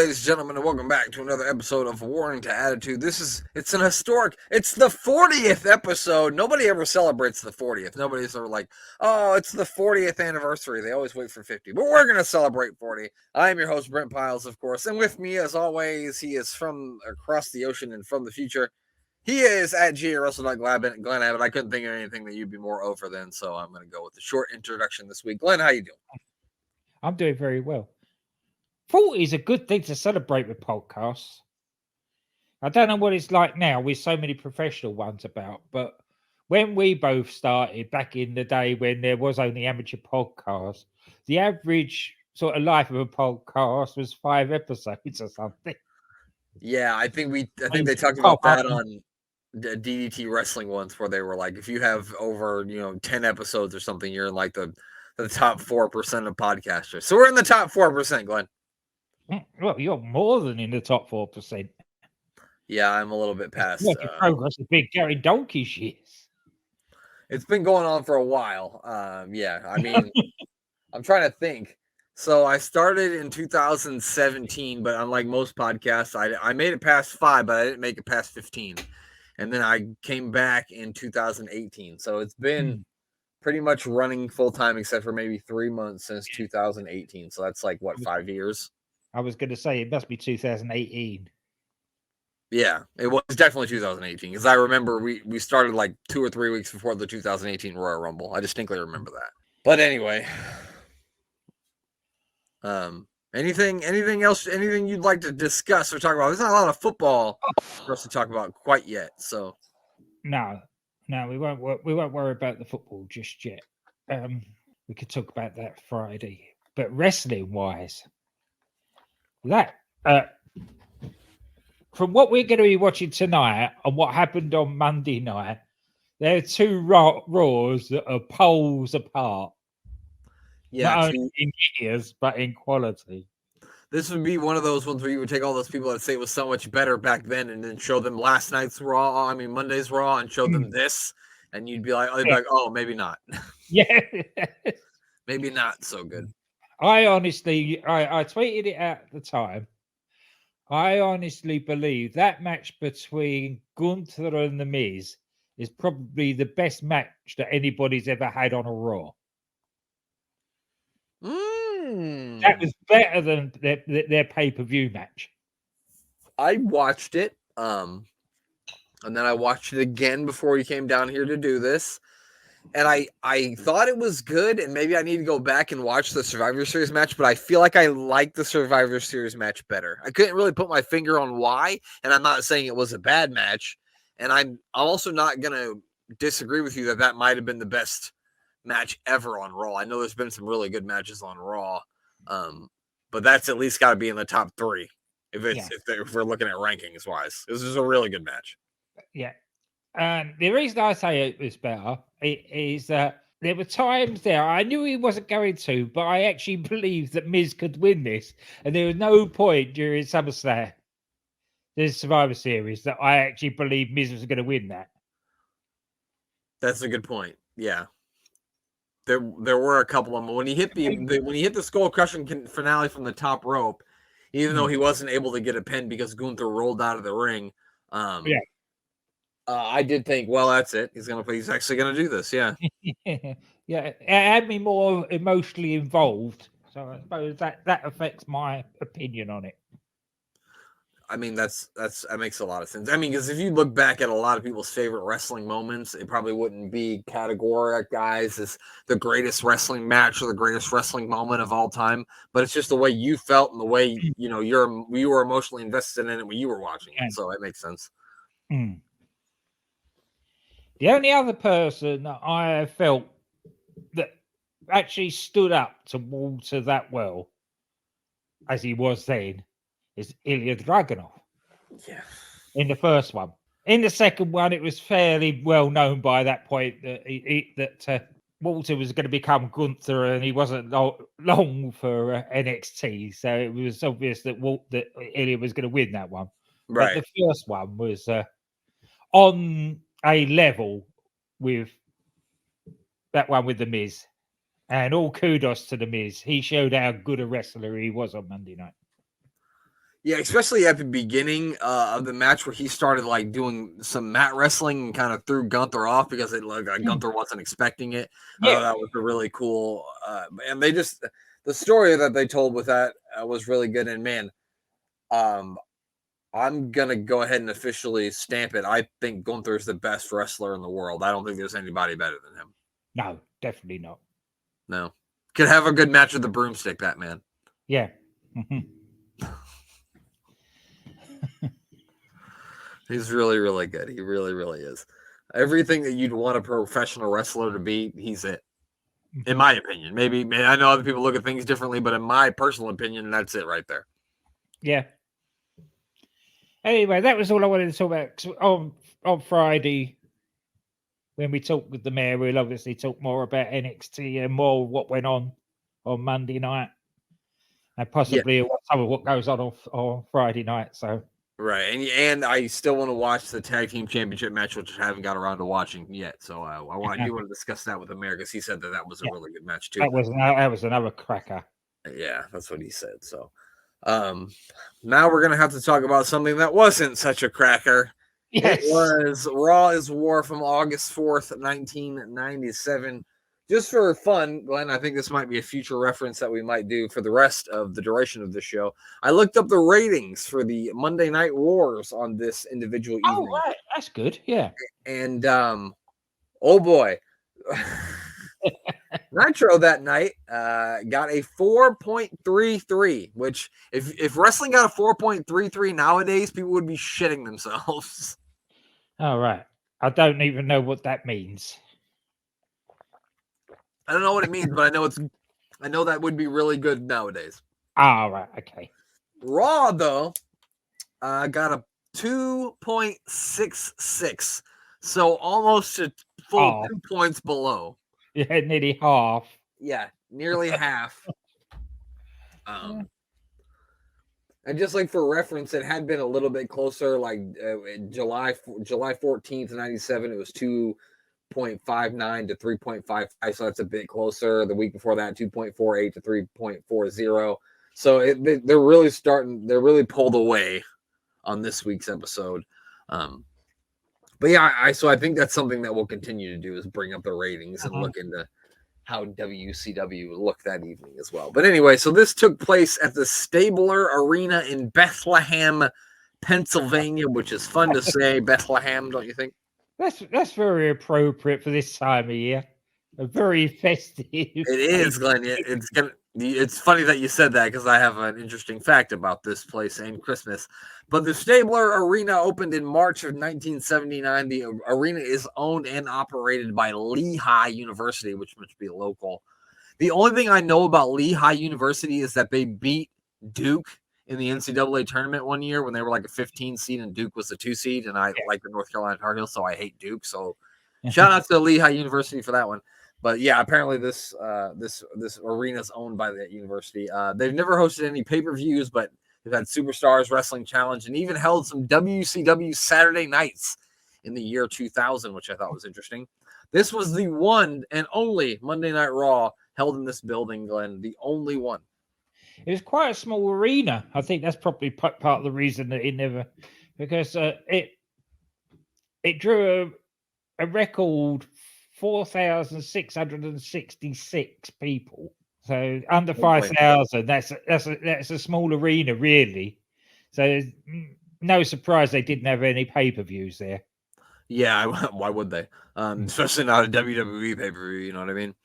ladies and gentlemen, and welcome back to another episode of Warning to Attitude. It's an historic, it's the 40th episode. Nobody ever celebrates the 40th. Nobody's ever like, oh, it's the 40th anniversary. They always wait for 50, but we're going to celebrate 40. I am your host, Brent Piles, of course, and with me, as always, he is from across the ocean and from the future. He is at Glenn Abbott. I couldn't think of anything that you'd be more over than, so I'm going to go with the short introduction this week. Glenn, how you doing? I'm doing very well. 40 is a good thing to celebrate with podcasts. I don't know what it's like now with so many professional ones about, but when we both started back in the day when there was only amateur podcasts, the average sort of life of a podcast was 5 episodes or something. Yeah, I think they talked about that on the DDT wrestling once, where they were like, if you have over 10 episodes or something, you're in like the top 4% of podcasters. So we're in the top 4%, Glenn. Well, you're more than in the top 4%. Yeah, I'm a little bit past. Progress has been carrying donkey's years. It's been going on for a while. Yeah, I mean, I'm trying to think. So I started in 2017, but unlike most podcasts, I made it past 5, but I didn't make it past 15. And then I came back in 2018. So it's been pretty much running full time, except for maybe 3 months since 2018. So that's like, what, 5 years? I was going to say it must be 2018. Yeah, it was definitely 2018 because I remember we started like 2 or 3 weeks before the 2018 Royal Rumble. I distinctly remember that. But anyway, anything else? Anything you'd like to discuss or talk about? There's not a lot of football for us to talk about quite yet. So no, we won't worry about the football just yet. We could talk about that Friday. But wrestling wise, that from what we're going to be watching tonight and what happened on Monday night, there are 2 Raws that are poles apart. Yeah, not only in years but in quality. This would be one of those ones where you would take all those people that say it was so much better back then and then show them last night's Monday's Raw and show them this, and you'd be like, oh, maybe not. Yeah. Maybe not so good. I honestly tweeted it at the time. I honestly believe that match between Gunther and The Miz is probably the best match that anybody's ever had on a Raw. That was better than their pay-per-view match. I watched it, and then I watched it again before you came down here to do this. And I thought it was good, and maybe I need to go back and watch the Survivor Series match, but I feel like I like the Survivor Series match better. I couldn't really put my finger on why, and I'm not saying it was a bad match. And I'm also not going to disagree with you that might have been the best match ever on Raw. I know there's been some really good matches on Raw, but that's at least got to be in the top 3 if we're looking at rankings wise. This is a really good match. Yeah. And the reason I say it was better is that there were times there I knew he wasn't going to, but I actually believed that Miz could win this. And there was no point during SummerSlam, the Survivor Series, that I actually believed Miz was going to win that. That's a good point. Yeah. There were a couple of them when he hit the skull crushing finale from the top rope, even though he wasn't able to get a pin because Gunther rolled out of the ring. I did think, well, that's it. He's actually gonna do this. Yeah. Yeah. It had me more emotionally involved, so I suppose that affects my opinion on it. I mean, that makes a lot of sense. I mean, because if you look back at a lot of people's favorite wrestling moments, it probably wouldn't be categorized as the greatest wrestling match or the greatest wrestling moment of all time. But it's just the way you felt and the way you were emotionally invested in it when you were watching it. So it makes sense. The only other person that I felt that actually stood up to Walter that well, as he was then, is Ilya Dragunov. Yeah. In the first one. In the second one, it was fairly well known by that point that Walter was going to become Gunther, and he wasn't long for NXT, so it was obvious that Ilya was going to win that one. Right. But the first one was on a level with that one with The Miz. And all kudos to The Miz. He showed how good a wrestler he was on Monday night. Yeah, especially at the beginning of the match where he started like doing some mat wrestling and kind of threw Gunther off because Gunther wasn't expecting it. I Yeah. thought that was a really cool, and they just the story that they told with that was really good. And man, I'm gonna go ahead and officially stamp it. I think Gunther's the best wrestler in the world. I don't think there's anybody better than him. No, definitely not. No, could have a good match with the broomstick. That man. Yeah. He's really, really good. He really, really is. Everything that you'd want a professional wrestler to be, he's it. In my opinion. Maybe I know other people look at things differently, but in my personal opinion, that's it right there. Yeah. Anyway, that was all I wanted to talk about. On Friday, when we talked with the mayor, we'll obviously talk more about NXT and more what went on Monday night, and possibly some of what goes on Friday night. So right, and I still want to watch the tag team championship match, which I haven't got around to watching yet. So I do want to discuss that with the mayor because he said that was a really good match too. That was another cracker. Yeah, that's what he said. So now we're gonna have to talk about something that wasn't such a cracker. Yes. It was Raw is War from August 4th, 1997. Just for fun, Glenn, I think this might be a future reference that we might do for the rest of the duration of the show. I looked up the ratings for the Monday Night Wars on this individual evening. Oh, right. That's good. Yeah. And oh boy. Nitro that night got a 4.33, which if wrestling got a 4.33 nowadays, people would be shitting themselves. All right. I don't even know what that means. I don't know what it means, but I know that would be really good nowadays. All right. Okay. Raw though got a 2.66, so almost a full 2 points below. Yeah, nearly half. Yeah, nearly half. And just like for reference, it had been a little bit closer. Like July 14th, 97, it was 2.59 to 3.55, so that's a bit closer. The week before that, 2.48 to 3.40. So they're really pulled away on this week's episode. But yeah, so I think that's something that we'll continue to do is bring up the ratings and look into how WCW looked that evening as well. But anyway, so this took place at the Stabler Arena in Bethlehem, Pennsylvania, which is fun to say, Bethlehem, don't you think? That's very appropriate for this time of year. Very festive. It is, Glenn. It's funny that you said that because I have an interesting fact about this place and Christmas. But the Stabler Arena opened in March of 1979. The arena is owned and operated by Lehigh University, which must be local. The only thing I know about Lehigh University is that they beat Duke in the NCAA tournament one year when they were like a 15 seed and Duke was a 2 seed. And I like the North Carolina Tar Heels, so I hate Duke. So shout out to Lehigh University for that one. But yeah, apparently this arena is owned by that university. They've never hosted any pay-per-views, but they've had Superstars Wrestling Challenge and even held some WCW Saturday nights in the year 2000, which I thought was interesting. This was the one and only Monday Night Raw held in this building, Glenn. The only one. It was quite a small arena. I think that's probably part of the reason that it never, because it drew a record 4,666 people. So under 5,000. That's a small arena, really. So no surprise they didn't have any pay-per-views there. Yeah, why would they? Especially not a WWE pay-per-view. You know what I mean?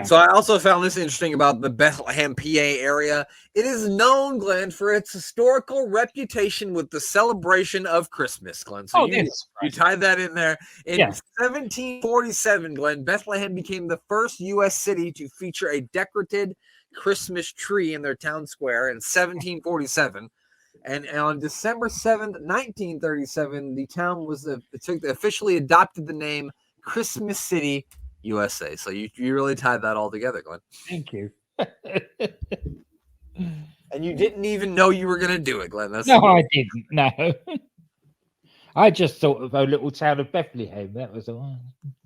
So I also found this interesting about the Bethlehem, PA area. It is known, Glenn, for its historical reputation with the celebration of Christmas, Glenn. So you tied that in there. In 1747, Glenn, Bethlehem became the first U.S. city to feature a decorated Christmas tree in their town square in 1747. And on December 7th, 1937, the town officially adopted the name Christmas City, USA. So you really tied that all together, Glenn. Thank you. And you didn't even know you were going to do it, Glenn. I didn't. No. I just thought of a little town of Bethlehem. That was all.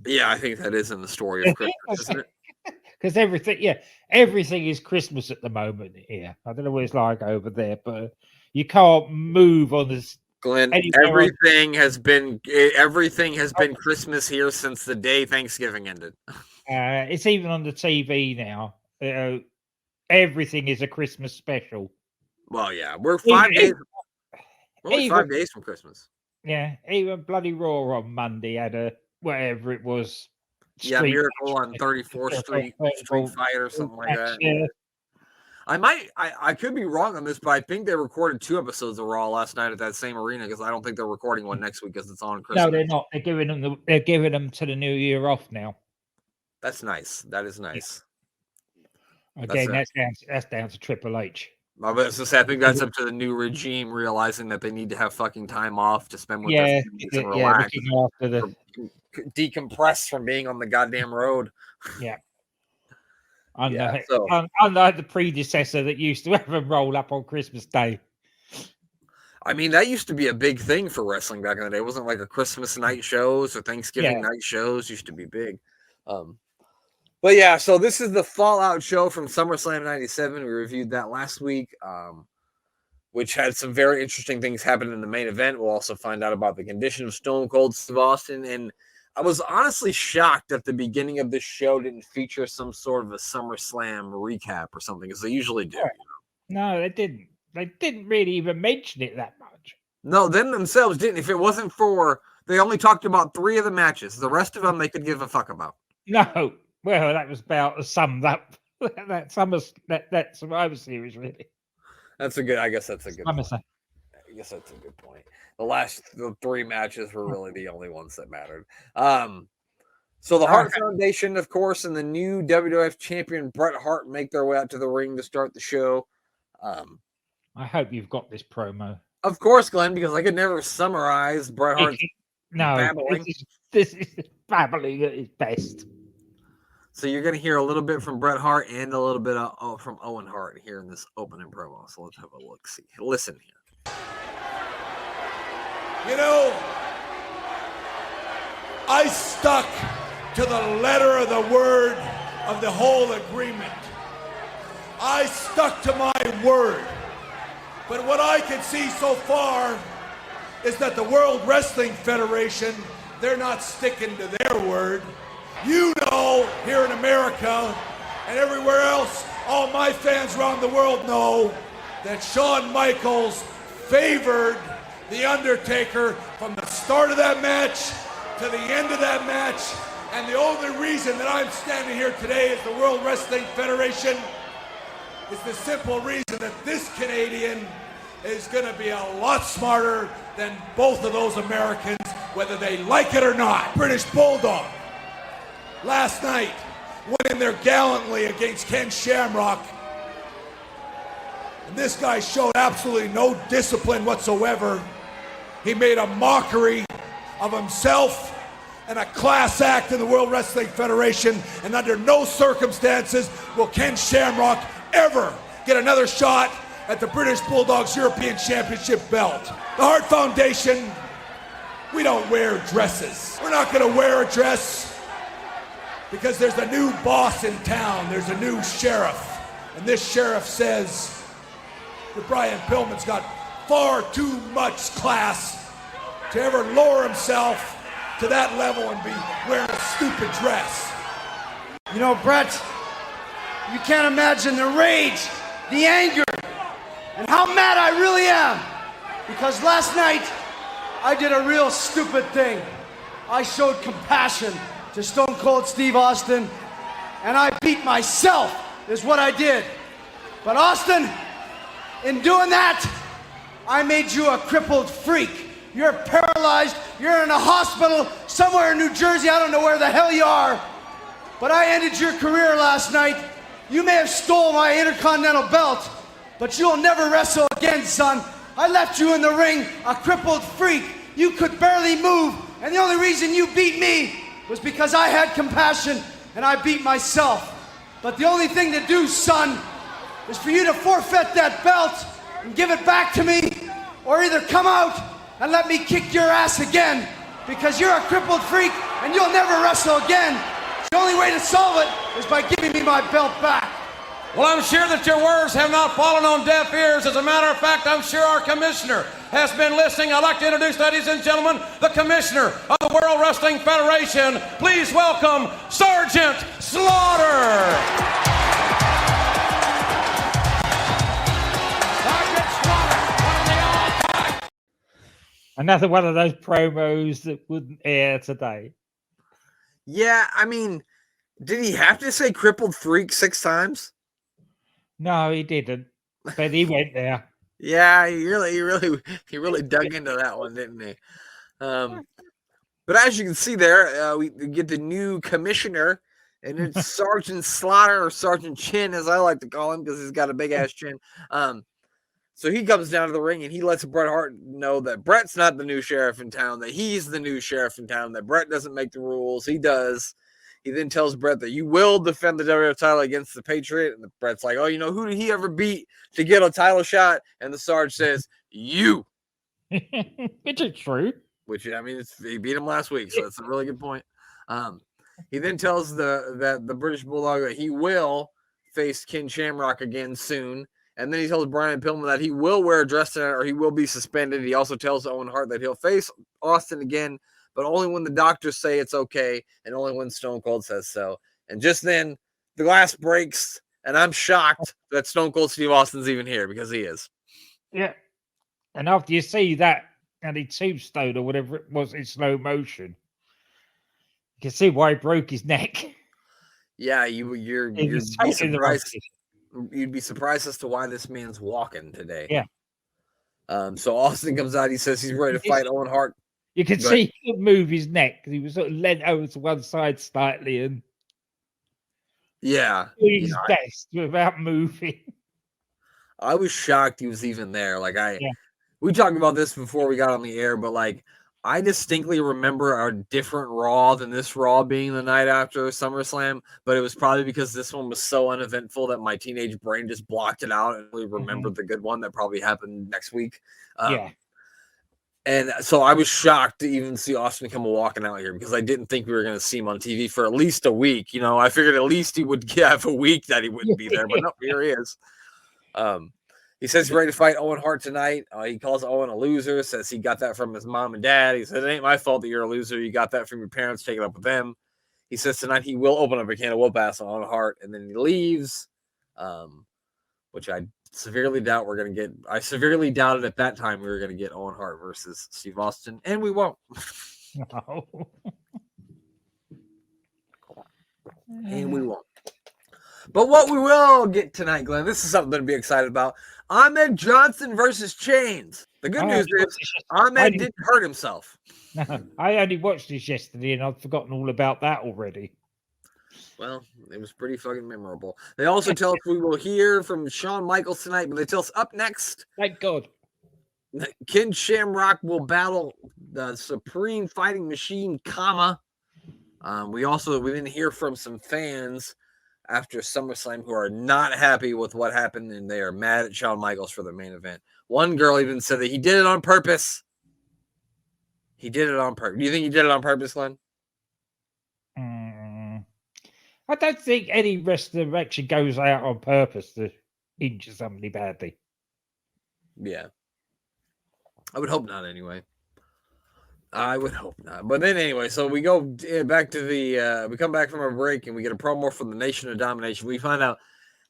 Yeah, I think that is in the story of Christmas, isn't it? Because everything is Christmas at the moment here. I don't know what it's like over there, but You can't move on this. Glenn, everything has been Christmas here since the day Thanksgiving ended. It's even on the TV now. Everything is a Christmas special. Well, yeah, we're 5 days. We're only 5 days from Christmas. Yeah, even bloody Raw on Monday had a whatever it was. Miracle on 34th Street Fight or something like that. Yeah. I could be wrong on this, but I think they recorded 2 episodes of Raw last night at that same arena because I don't think they're recording one next week because it's on Christmas. No, they're not. They're giving them to the New Year off now. That's nice. That is nice. Again, that's down to Triple H. I think that's up to the new regime realizing that they need to have fucking time off to spend with their families and relax, decompress from being on the goddamn road. Yeah. Unlike the predecessor that used to ever roll up on Christmas Day. I mean, that used to be a big thing for wrestling back in the day. It wasn't like a Christmas night shows or Thanksgiving night shows used to be big. But yeah, so this is the Fallout show from SummerSlam 97. We reviewed that last week, which had some very interesting things happen in the main event. We'll also find out about the condition of Stone Cold Steve Austin. And I was honestly shocked that the beginning of this show didn't feature some sort of a SummerSlam recap or something, as they usually do. No, they didn't. They didn't really even mention it that much. No, them themselves didn't. If it wasn't for, they only talked about 3 of the matches. The rest of them they could give a fuck about. No. Well, that was about that Survivor Series, really. I guess that's a good point. I guess that's a good point. The 3 matches were really the only ones that mattered. So the Hart Foundation, of course, and the new WWF Champion Bret Hart make their way out to the ring to start the show. I hope you've got this promo. Of course, Glenn, because I could never summarize Bret Hart's babbling. This is babbling at its best. So you're going to hear a little bit from Bret Hart and a little bit from Owen Hart here in this opening promo. So let's have a look. See, listen here. You know, I stuck to the letter of the word of the whole agreement. I stuck to my word. But what I can see so far is that the World Wrestling Federation, they're not sticking to their word. You know, here in America and everywhere else, all my fans around the world know that Shawn Michaels favored The Undertaker from the start of that match to the end of that match. And the only reason that I'm standing here today as the World Wrestling Federation is the simple reason that this Canadian is going to be a lot smarter than both of those Americans, whether they like it or not. British Bulldog last night went in there gallantly against Ken Shamrock, and this guy showed absolutely no discipline whatsoever. He made a mockery of himself and a class act in the World Wrestling Federation, and under no circumstances will Ken Shamrock ever get another shot at the British Bulldogs European Championship belt. The Hart Foundation, we don't wear dresses. We're not going to wear a dress because there's a new boss in town. There's a new sheriff. And this sheriff says that Brian Pillman's got far too much class to ever lower himself to that level and be wearing a stupid dress. You know, Brett, you can't imagine the rage, the anger, and how mad I really am. Because last night, I did a real stupid thing. I showed compassion to Stone Cold Steve Austin, and I beat myself, is what I did. But Austin, in doing that, I made you a crippled freak. You're paralyzed, you're in a hospital somewhere in New Jersey, I don't know where the hell you are. But I ended your career last night. You may have stole my Intercontinental belt, but you'll never wrestle again, son. I left you in the ring, a crippled freak. You could barely move, and the only reason you beat me was because I had compassion and I beat myself. But the only thing to do, son, is for you to forfeit that belt and give it back to me, or either come out and let me kick your ass again, because you're a crippled freak and you'll never wrestle again. The only way to solve it is by giving me my belt back. Well, I'm sure that your words have not fallen on deaf ears. As a matter of fact, I'm sure our commissioner has been listening. I'd like to introduce, ladies and gentlemen, the commissioner of the World Wrestling Federation. Please welcome Sergeant Slaughter. Sergeant Slaughter, one of the all-time. Another one of those promos that wouldn't air today. Yeah, I mean, did he have to say crippled freak 6 times? No, he didn't. But he went there. Yeah, he really dug into that one, didn't he? But as you can see there, we get the new commissioner, and it's Sergeant Slaughter, or Sergeant Chin, as I like to call him, because he's got a big ass chin. So he comes down to the ring and he lets Bret Hart know that Bret's not the new sheriff in town, that he's the new sheriff in town, that Bret doesn't make the rules. He does. He then tells Bret that you will defend the WWF title against the Patriot. And Bret's like, oh, you know, who did he ever beat to get a title shot? And the Sarge says, you. Which is true. Which, I mean, he beat him last week, so that's a really good point. He then tells the British Bulldog that he will face Ken Shamrock again soon. And then he tells Brian Pillman that he will wear a dress tonight or he will be suspended. He also tells Owen Hart that he'll face Austin again, but only when the doctors say it's okay and only when Stone Cold says so. And just then, the glass breaks, and I'm shocked that Stone Cold Steve Austin's even here, because he is. Yeah. And after you see that, and he tombstone or whatever it was in slow motion, you can see why he broke his neck. Yeah, you'd be surprised. You'd be surprised as to why this man's walking today. Yeah. So Austin comes out. He says he's ready to fight Owen Hart. You can see he could move his neck because he was sort of leant over to one side slightly and doing his best without moving. I was shocked he was even there. We talked about this before we got on the air, but I distinctly remember a different Raw than this Raw being the night after SummerSlam, but it was probably because this one was so uneventful that my teenage brain just blocked it out and really remembered the good one that probably happened next week. And so I was shocked to even see Austin come walking out here, because I didn't think we were going to see him on TV for at least a week. You know, I figured at least he would have a week that he wouldn't be there, but no, here he is. He says he's ready to fight Owen Hart tonight. He calls Owen a loser, says he got that from his mom and dad. He said, it ain't my fault that you're a loser. You got that from your parents. Take it up with them. He says tonight he will open up a can of whoop ass on Owen Hart, and then he leaves, which I severely doubt we're going to get. I severely doubted at that time we were going to get Owen Hart versus Steve Austin, and we won't. No. And we won't. But what we will get tonight, Glenn, this is something to be excited about. Ahmed Johnson versus Chains. The good news is Ahmed didn't hurt himself. No, I only watched this yesterday and I've forgotten all about that already. Well, it was pretty fucking memorable. They also tell us we will hear from Shawn Michaels tonight, but they tell us up next. Thank God. Ken Shamrock will battle the Supreme Fighting Machine, Kama. We didn't hear from some fans after SummerSlam who are not happy with what happened, and they are mad at Shawn Michaels for the main event. One girl even said that he did it on purpose. He did it on purpose. Do you think he did it on purpose, Glenn? I don't think any wrestler actually goes out on purpose to injure somebody badly. Yeah. I would hope not anyway. I would hope not. But then anyway, so we go back to we come back from our break and we get a promo from the Nation of Domination. We find out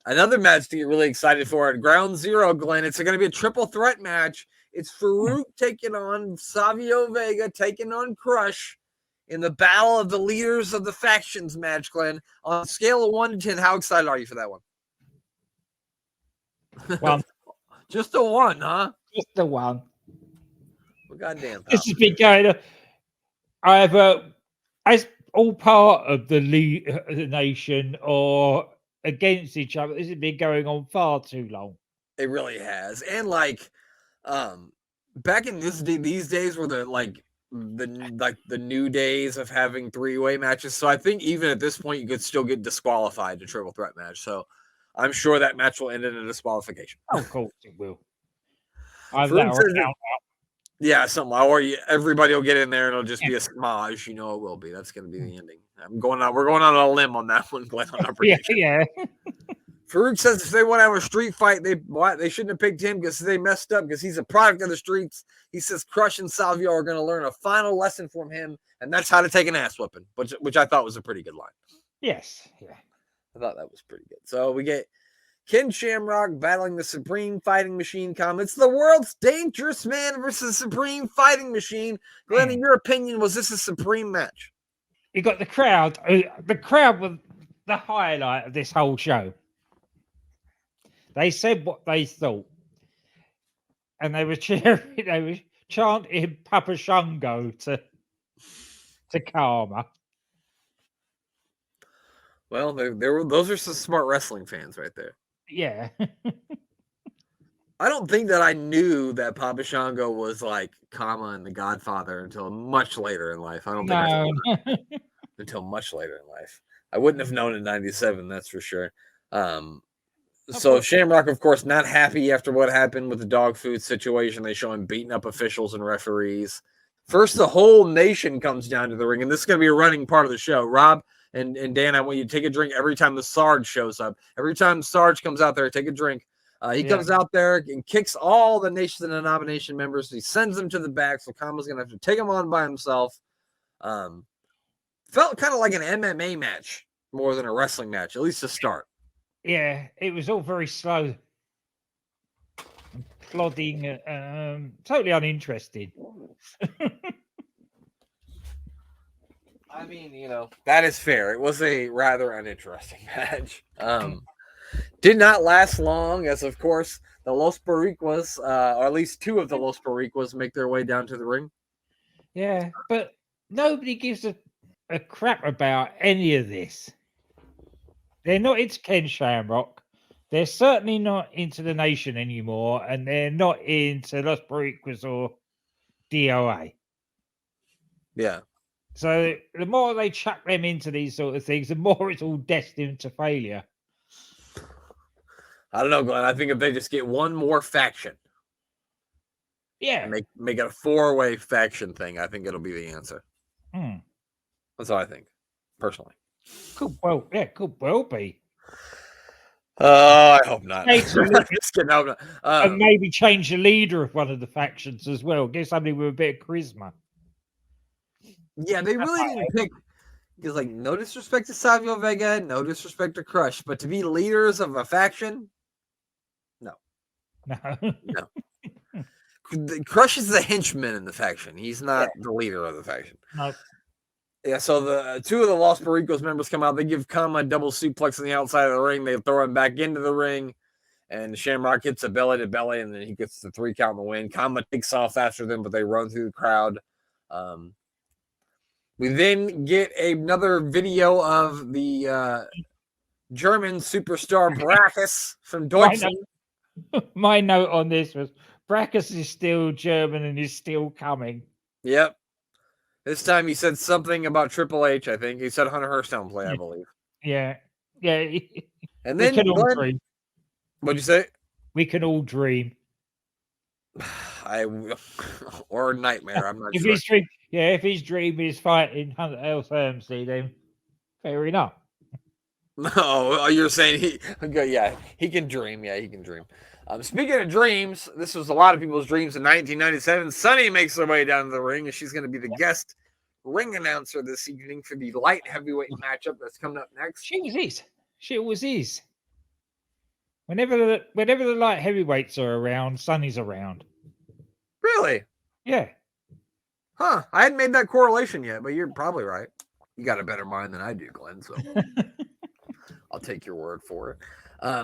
another match to get really excited for at Ground Zero, Glenn. It's going to be a triple threat match. It's Farouk taking on Savio Vega, taking on Crush in the Battle of the Leaders of the Factions match, Glenn. On a scale of 1 to 10, how excited are you for that one? 1. Just a 1, huh? Just a 1. Well, goddamn. This has been going on. Either as all part of the nation or against each other. This has been going on far too long. It really has. And back in these days were the new days of having 3-way matches. So I think even at this point you could still get disqualified to triple threat match. So I'm sure that match will end in a disqualification. Oh, of course it will. Yeah, something. Or everybody will get in there and it'll just be a smudge. You know it will be. That's going to be the ending. We're going on a limb on that one, Glenn. On our yeah. Farouk says if they want to have a street fight, they shouldn't have picked him because they messed up because he's a product of the streets. He says Crush and Salvio are going to learn a final lesson from him, and that's how to take an ass whipping, which I thought was a pretty good line. Yes. Yeah. I thought that was pretty good. So we get Ken Shamrock battling the Supreme Fighting Machine. It's the world's dangerous man versus Supreme Fighting Machine. Glenn, in your opinion, was this a Supreme match? You got the crowd. The crowd was the highlight of this whole show. They said what they thought, and they were cheering. They were chanting "Papa Shango" to Karma. Well, those are some smart wrestling fans right there. Yeah. I don't think that I knew that Papa Shango was like Kama and the Godfather until much later in life. I don't think I knew until much later in life. I wouldn't have known in '97, that's for sure. So Shamrock, of course, not happy after what happened with the dog food situation. They show him beating up officials and referees. First, the whole nation comes down to the ring, and this is going to be a running part of the show. Rob and Dan, I want you to take a drink every time the Sarge shows up. Every time Sarge comes out there, take a drink. He comes out there and kicks all the Nation and Denomination members. He sends them to the back, so Kama's going to have to take him on by himself. Felt kind of like an MMA match more than a wrestling match, at least to start. Yeah, it was all very slow, plodding, totally uninteresting. I mean, that is fair. It was a rather uninteresting match. Did not last long, as of course the Los Boricuas, or at least two of the Los Boricuas, make their way down to the ring. Yeah, but nobody gives a crap about any of this. They're not into Ken Shamrock. They're certainly not into the Nation anymore, and they're not into Los Boricuas or DOA. Yeah. So the more they chuck them into these sort of things, the more it's all destined to failure. I don't know, Glenn. I think if they just get one more faction, make it a 4-way faction thing, I think it'll be the answer. That's what I think, personally. Could well be. I hope not. Just kidding, I hope not. And maybe change the leader of one of the factions as well. Get somebody with a bit of charisma. Yeah, they really didn't pick. Because, like, no disrespect to Savio Vega, no disrespect to Crush, but to be leaders of a faction, no. Crush is the henchman in the faction. He's not the leader of the faction. No. Yeah, so the two of the Los Pericos members come out. They give Kama a double suplex on the outside of the ring. They throw him back into the ring, and Shamrock hits a belly-to-belly, and then he gets the 3 count in the win. Kama takes off after them, but they run through the crowd. We then get another video of the German superstar Brackus from Deutschland. My note on this was Brackus is still German and is still coming. Yep. This time he said something about Triple H, I think. He said Hunter Hearst don't play, I believe. Yeah. And then Glenn, what'd you say? We can all dream. Or nightmare, I'm not if sure. If his dream is fighting Hunter Hearst, then fair enough. No, you're saying he can dream. Yeah, he can dream. Speaking of dreams, this was a lot of people's dreams in 1997. Sunny makes her way down to the ring, and she's going to be the guest ring announcer this evening for the light heavyweight matchup that's coming up next. She always is. Whenever the light heavyweights are around, Sunny's around. Really? Yeah. Huh. I hadn't made that correlation yet, but you're probably right. You got a better mind than I do, Glenn, so I'll take your word for it.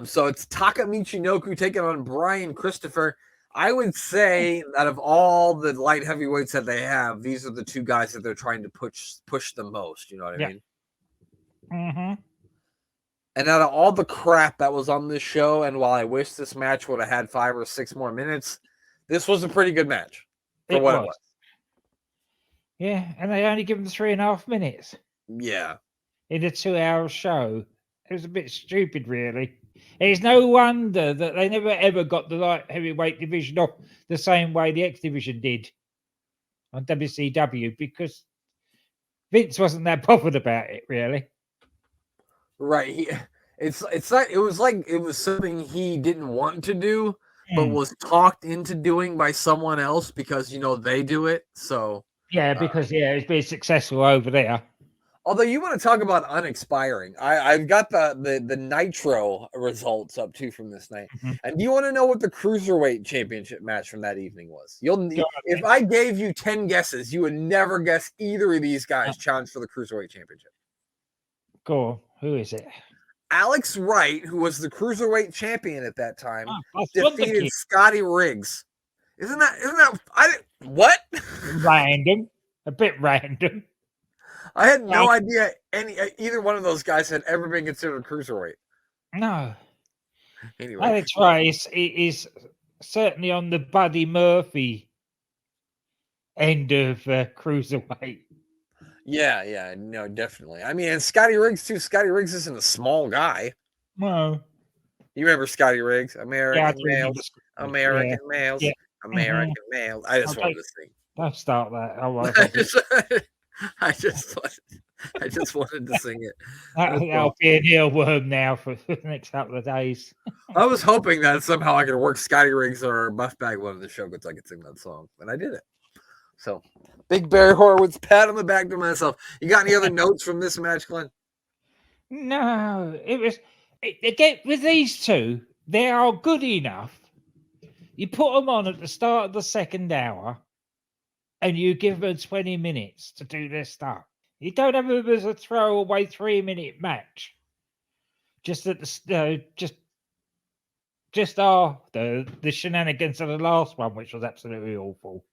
So it's Taka Michinoku taking on Brian Christopher. I would say that of all the light heavyweights that they have, these are the two guys that they're trying to push the most. You know what I mean? Mm-hmm. And out of all the crap that was on this show, and while I wish this match would have had 5 or 6 more minutes, this was a pretty good match for what it was. Yeah, and they only give them 3.5 minutes. Yeah. In a 2-hour show. It was a bit stupid, really. It's no wonder that they never ever got the light heavyweight division off the same way the X division did on WCW, because Vince wasn't that bothered about it, really. Right. It's like it was something he didn't want to do, but Mm. was talked into doing by someone else because they do it. So Yeah, because it's been successful over there. although you want to talk about unexpiring, I've got the Nitro results up too from this night. Mhm. And do you want to know what the Cruiserweight Championship match from that evening was? Go If I gave you 10 guesses, you would never guess either of these guys challenged for the Cruiserweight Championship. Go on. Who is it? Alex Wright, who was the Cruiserweight champion at that time, That's Wonder defeated Kid. Scotty Riggs. Isn't that what? Random. A bit random. I had no idea either one of those guys had ever been considered cruiserweight. No. Anyway, Alex Wright is certainly on the Buddy Murphy end of cruiserweight. yeah, no, definitely. I mean, and Scotty Riggs too. Scotty Riggs isn't a small guy. No. You remember Scotty Riggs? American males, American males, Yeah. American males. I just wanted to sing. Don't start that. I just wanted to sing it. I'll be an earworm now for the next couple of days. I was hoping that somehow I could work Scotty Riggs or Buff Bag one of the show so I could sing that song, and I did it. So, Big Barry Horowitz, pat on the back to myself. You got any other notes from this match, Glenn? No, it was again with these two. They are good enough. You put them on at the start of the second hour, and you give them 20 minutes to do their stuff. You don't have them as a throwaway 3-minute match. Just at the just after the shenanigans of the last one, which was absolutely awful.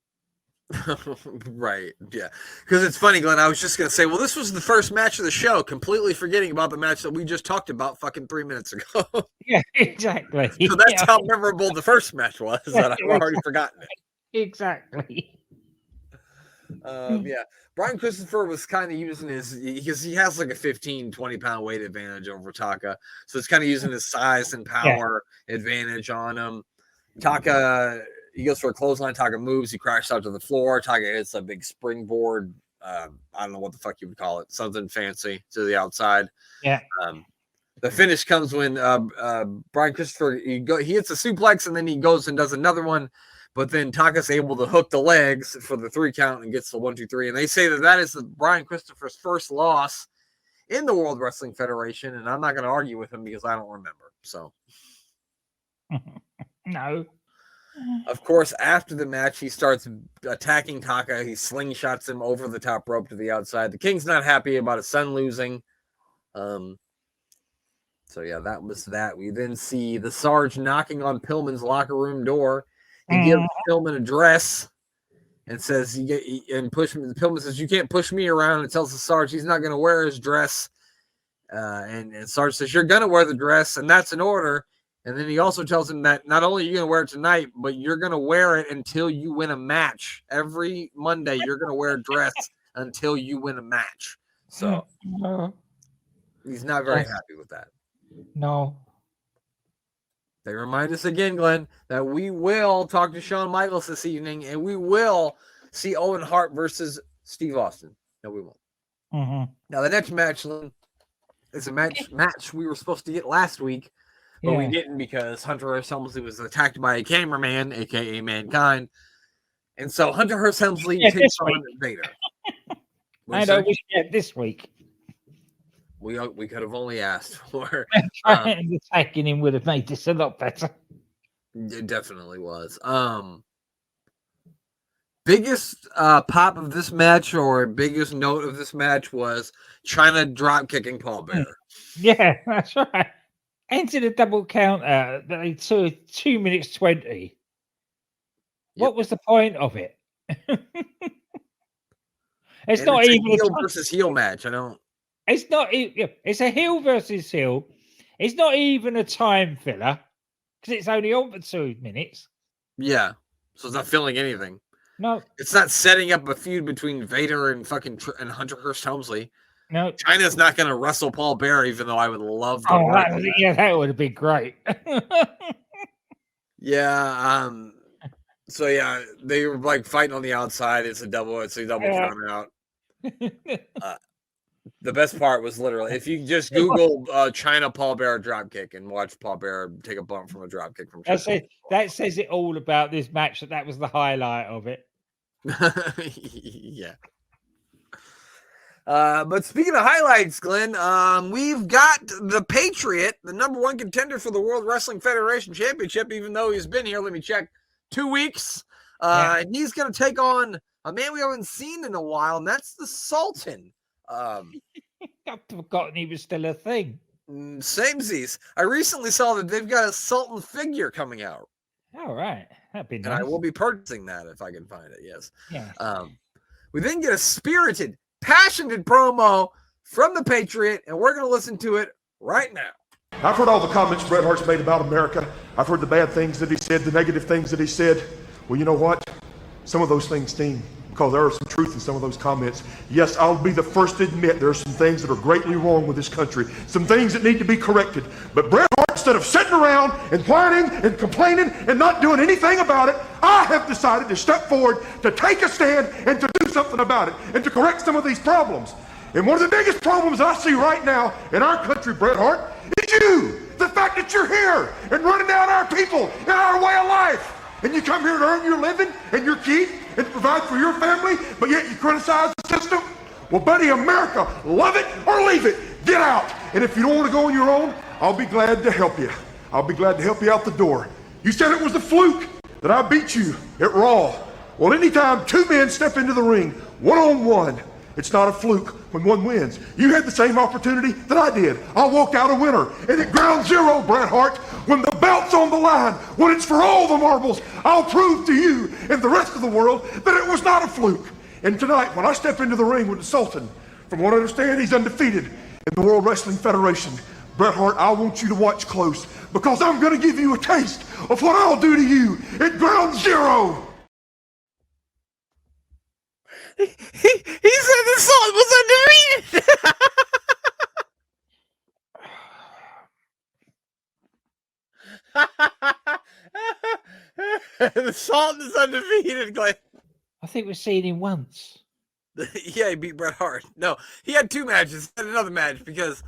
Right, yeah. Because it's funny, Glenn. I was just going to say, well, this was the first match of the show, completely forgetting about the match that we just talked about fucking 3 minutes ago. Yeah, exactly. So that's how memorable the first match was, that I've already forgotten it. Exactly. Yeah. Brian Christopher was kind of using because he has like a 15-20 pound weight advantage over Taka. So it's kind of using his size and power advantage on him. Taka, he goes for a clothesline. Taka moves. He crashes out to the floor. Taka hits a big springboard. I don't know what the fuck you would call it. Something fancy to the outside. Yeah. The finish comes when Brian Christopher, he hits a suplex and then he goes and does another one. But then Taka's able to hook the legs for the 3 count and gets the 1, 2, 3. And they say that is the Brian Christopher's first loss in the World Wrestling Federation. And I'm not going to argue with him because I don't remember. So, No. of course, after the match, he starts attacking Taka. He slingshots him over the top rope to the outside. The King's not happy about his son losing. So, yeah, that was that. We then see the Sarge knocking on Pillman's locker room door. He gives Pillman a dress and says, Pillman says, you can't push me around, and tells the Sarge he's not going to wear his dress. And Sarge says, you're going to wear the dress, and that's an order. And then he also tells him that not only are you going to wear it tonight, but you're going to wear it until you win a match. Every Monday, you're going to wear a dress until you win a match. So he's not very happy with that. No. They remind us again, Glenn, that we will talk to Shawn Michaels this evening, and we will see Owen Hart versus Steve Austin. No, we won't. Mm-hmm. Now, the next match, Lynn, is a match we were supposed to get last week, but we didn't because Hunter Hearst Helmsley was attacked by a cameraman, a.k.a. Mankind. And so Hunter Hearst Helmsley takes on Vader. I know we get this week. We could have only asked for. Attacking him would have made this a lot better. It definitely was. Biggest pop of this match or biggest note of this match was China drop kicking Paul Bearer. Yeah, that's right. Entered a double count out. They took 2 minutes 20. What was the point of it? It's not even a heel versus heel match. I don't. It's not. It's a heel versus heel. It's not even a time filler because it's only on for 2 minutes. Yeah, so it's not filling anything. No, it's not setting up a feud between Vader and fucking and Hunter Hearst Helmsley. No, China's not going to wrestle Paul Bearer, even though I would love to. That would have been great. Yeah. So yeah, they were like fighting on the outside. It's a double count out. The best part was literally if you just Google China Paul Bearer dropkick and watch Paul Bearer take a bump from a dropkick from China. That says it all about this match. That was the highlight of it. Yeah. But speaking of highlights, Glenn, we've got the Patriot, the number one contender for the World Wrestling Federation Championship, even though he's been here, let me check, 2 weeks. And he's going to take on a man we haven't seen in a while, and that's the Sultan. I've forgotten he was still a thing. Samesies. I recently saw that they've got a Sultan figure coming out. All right. That'd be nice. And I will be purchasing that if I can find it, yes. Yeah. We then get a spirited, passionate promo from the Patriot, and we're going to listen to it right now. I've heard all the comments Bret Hart's made about America. I've heard the bad things that he said, the negative things that he said. Well, you know what? Some of those things sting because there are some truth in some of those comments. Yes, I'll be the first to admit there are some things that are greatly wrong with this country, some things that need to be corrected. But Bret Hart, instead of sitting around and whining and complaining and not doing anything about it, I have decided to step forward to take a stand and to do something about it and to correct some of these problems. And one of the biggest problems I see right now in our country, Bret Hart, is you. The fact that you're here and running down our people and our way of life. And you come here to earn your living and your keep and provide for your family, but yet you criticize the system? Well, buddy, America, love it or leave it. Get out. And if you don't want to go on your own, I'll be glad to help you. I'll be glad to help you out the door. You said it was a fluke that I beat you at Raw. Well, anytime two men step into the ring, one-on-one, it's not a fluke when one wins. You had the same opportunity that I did. I walked out a winner. And at ground zero, Bret Hart, when the belt's on the line, when it's for all the marbles, I'll prove to you and the rest of the world that it was not a fluke. And tonight, when I step into the ring with the Sultan, from what I understand, he's undefeated in the World Wrestling Federation. Bret Hart, I want you to watch close because I'm going to give you a taste of what I'll do to you at ground zero. He said the Sultan was undefeated. The Sultan is undefeated, Glenn. I think we've seen him once. Yeah, he beat Bret Hart. No, he had two matches. He had another match because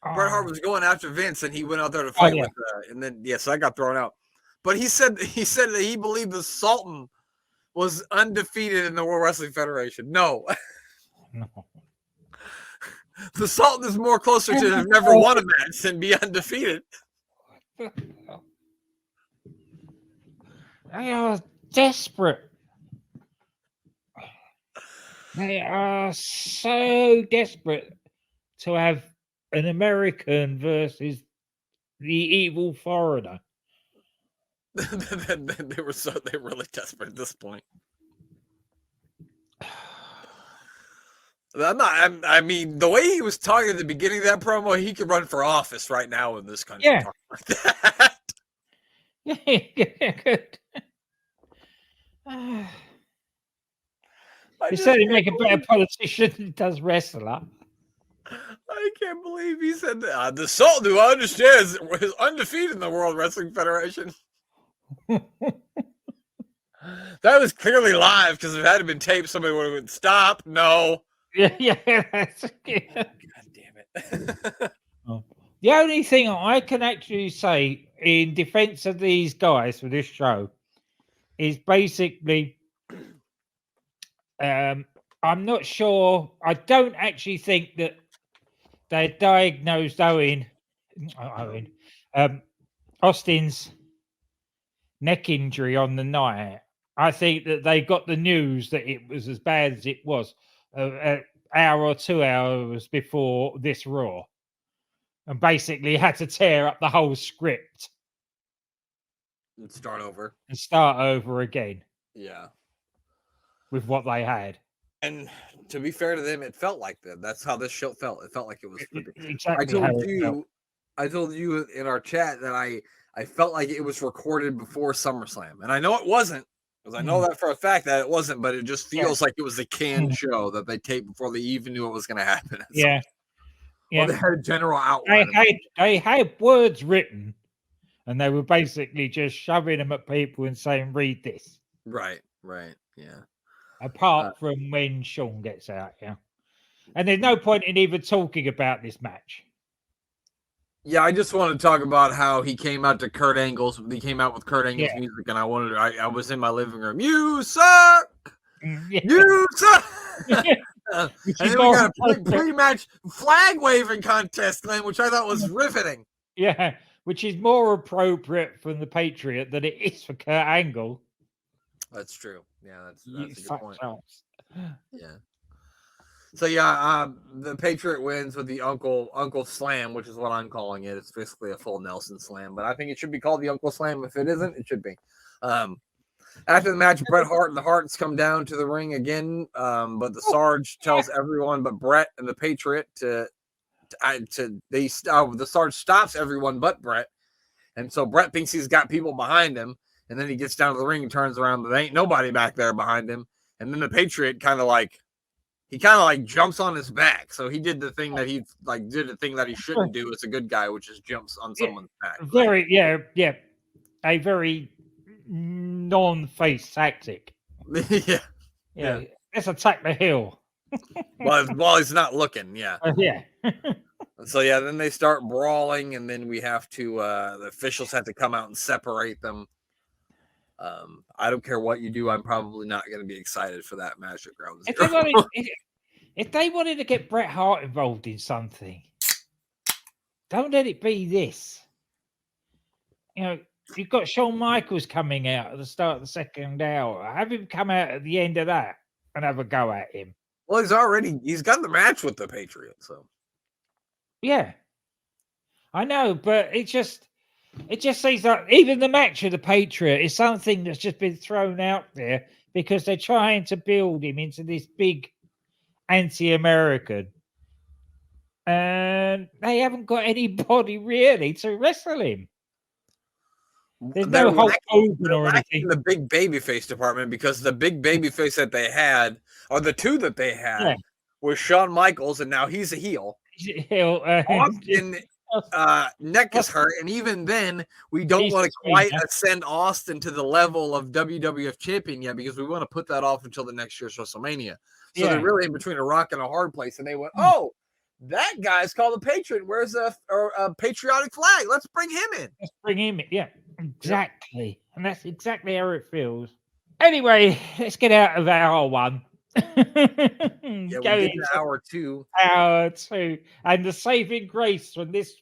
Bret Hart was going after Vince, and he went out there to fight with. And then so I got thrown out. But he said that he believed the Sultan was undefeated in the World Wrestling Federation. No. No. The Sultan is more closer to have never won a match than be undefeated. They are desperate. They are so desperate to have an American versus the evil foreigner. They were really desperate at this point. I mean, the way he was talking at the beginning of that promo, he could run for office right now in this country. Yeah. Like that. Yeah, good. He said he'd make a better politician than he does wrestler. I can't believe he said that. The Sultan, who I understand, is undefeated in the World Wrestling Federation. That was clearly live because if it had been taped, somebody would have been stop. No. Yeah. God damn it. The only thing I can actually say in defense of these guys for this show is basically, I'm not sure. I don't actually think that they diagnosed Austin's neck injury on the night. I think that they got the news that it was as bad as it was an hour or 2 hours before this Raw, and basically had to tear up the whole script and start over again. Yeah, with what they had. And to be fair to them, it felt like that. That's how this show felt. It felt like it was. Exactly. I told you in our chat that I felt like it was recorded before SummerSlam, and I know it wasn't. Because I know that for a fact that it wasn't, but it just feels like it was a canned show that they taped before they even knew what was going to happen. Yeah. Well, they had a general outline. They had words written, and they were basically just shoving them at people and saying, read this. Right, yeah. Apart from when Shawn gets out, yeah. And there's no point in even talking about this match. Yeah, I just want to talk about how he came out to Kurt Angle's. He came out with Kurt Angle's music, and I was in my living room. You suck. You suck. And then we got a pre-match flag waving contest thing, which I thought was riveting. Yeah, which is more appropriate from the Patriot than it is for Kurt Angle. That's true. Yeah, that's a good point. Yeah. So the Patriot wins with the Uncle Slam, which is what I'm calling it. It's basically a full Nelson Slam, but I think it should be called the Uncle Slam. If it isn't, it should be. After the match, Bret Hart and the Harts come down to the ring again, but the Sarge tells everyone but Bret and the Patriot the Sarge stops everyone but Bret, and so Bret thinks he's got people behind him, and then he gets down to the ring and turns around, but there ain't nobody back there behind him, and then the Patriot kind of like jumps on his back. So he did the thing that he shouldn't do as a good guy, which is jumps on someone's back. A very non-face tactic. Yeah. Let's attack the heel. While he's not looking, yeah. So then they start brawling, and then we have to the officials have to come out and separate them. I don't care what you do. I'm probably not going to be excited for that match at Ground Zero. If they wanted to get Bret Hart involved in something, don't let it be this. You've got Shawn Michaels coming out at the start of the second hour. Have him come out at the end of that and have a go at him. Well, he's got the match with the Patriot, so. Yeah. I know, but it just seems like even the match with the Patriot is something that's just been thrown out there because they're trying to build him into this big anti-American. And they haven't got anybody really to wrestle him. There's no Hulk Hogan or anything. In the big babyface department, because the big babyface that they had, or the two that they had, was Shawn Michaels, and now he's a heel. Austin neck is hurt, and even then, we don't want to quite ascend Austin to the level of WWF Champion yet, because we want to put that off until the next year's WrestleMania. So they're really in between a rock and a hard place, and they went, "Oh, that guy's called the Patriot. Where's a patriotic flag? Let's bring him in." Let's bring him in. Yeah, exactly, and that's exactly how it feels. Anyway, let's get out of hour one. We did hour two. Hour two, and the saving grace from this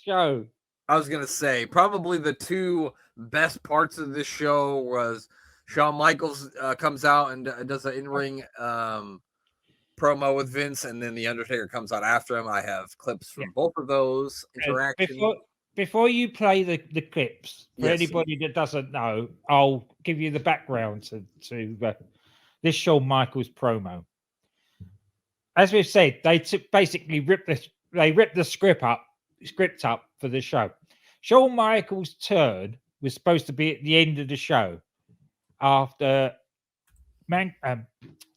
show. I was gonna say probably the two best parts of this show was Shawn Michaels comes out and does an in-ring promo with Vince, and then the Undertaker comes out after him. I have clips from both of those interactions. Before you play the clips, for anybody that doesn't know, I'll give you the background to this Shawn Michaels promo. As we've said, they basically ripped the script up for the show. Shawn Michaels' turn was supposed to be at the end of the show after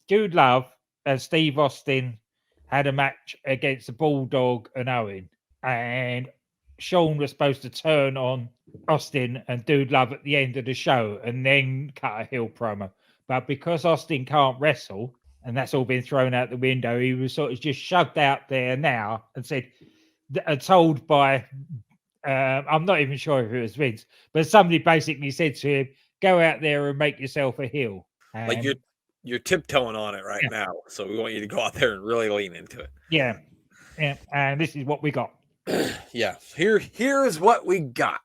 Dude Love and Steve Austin had a match against the Bulldog and Owen, and Shawn was supposed to turn on Austin and Dude Love at the end of the show and then cut a heel promo. But because Austin can't wrestle, and that's all been thrown out the window, he was sort of just shoved out there now and said, told by, I'm not even sure if it was Vince, but somebody basically said to him, go out there and make yourself a heel. Like you're tiptoeing on it right now. So we want you to go out there and really lean into it. Yeah. And this is what we got. Here is what we got.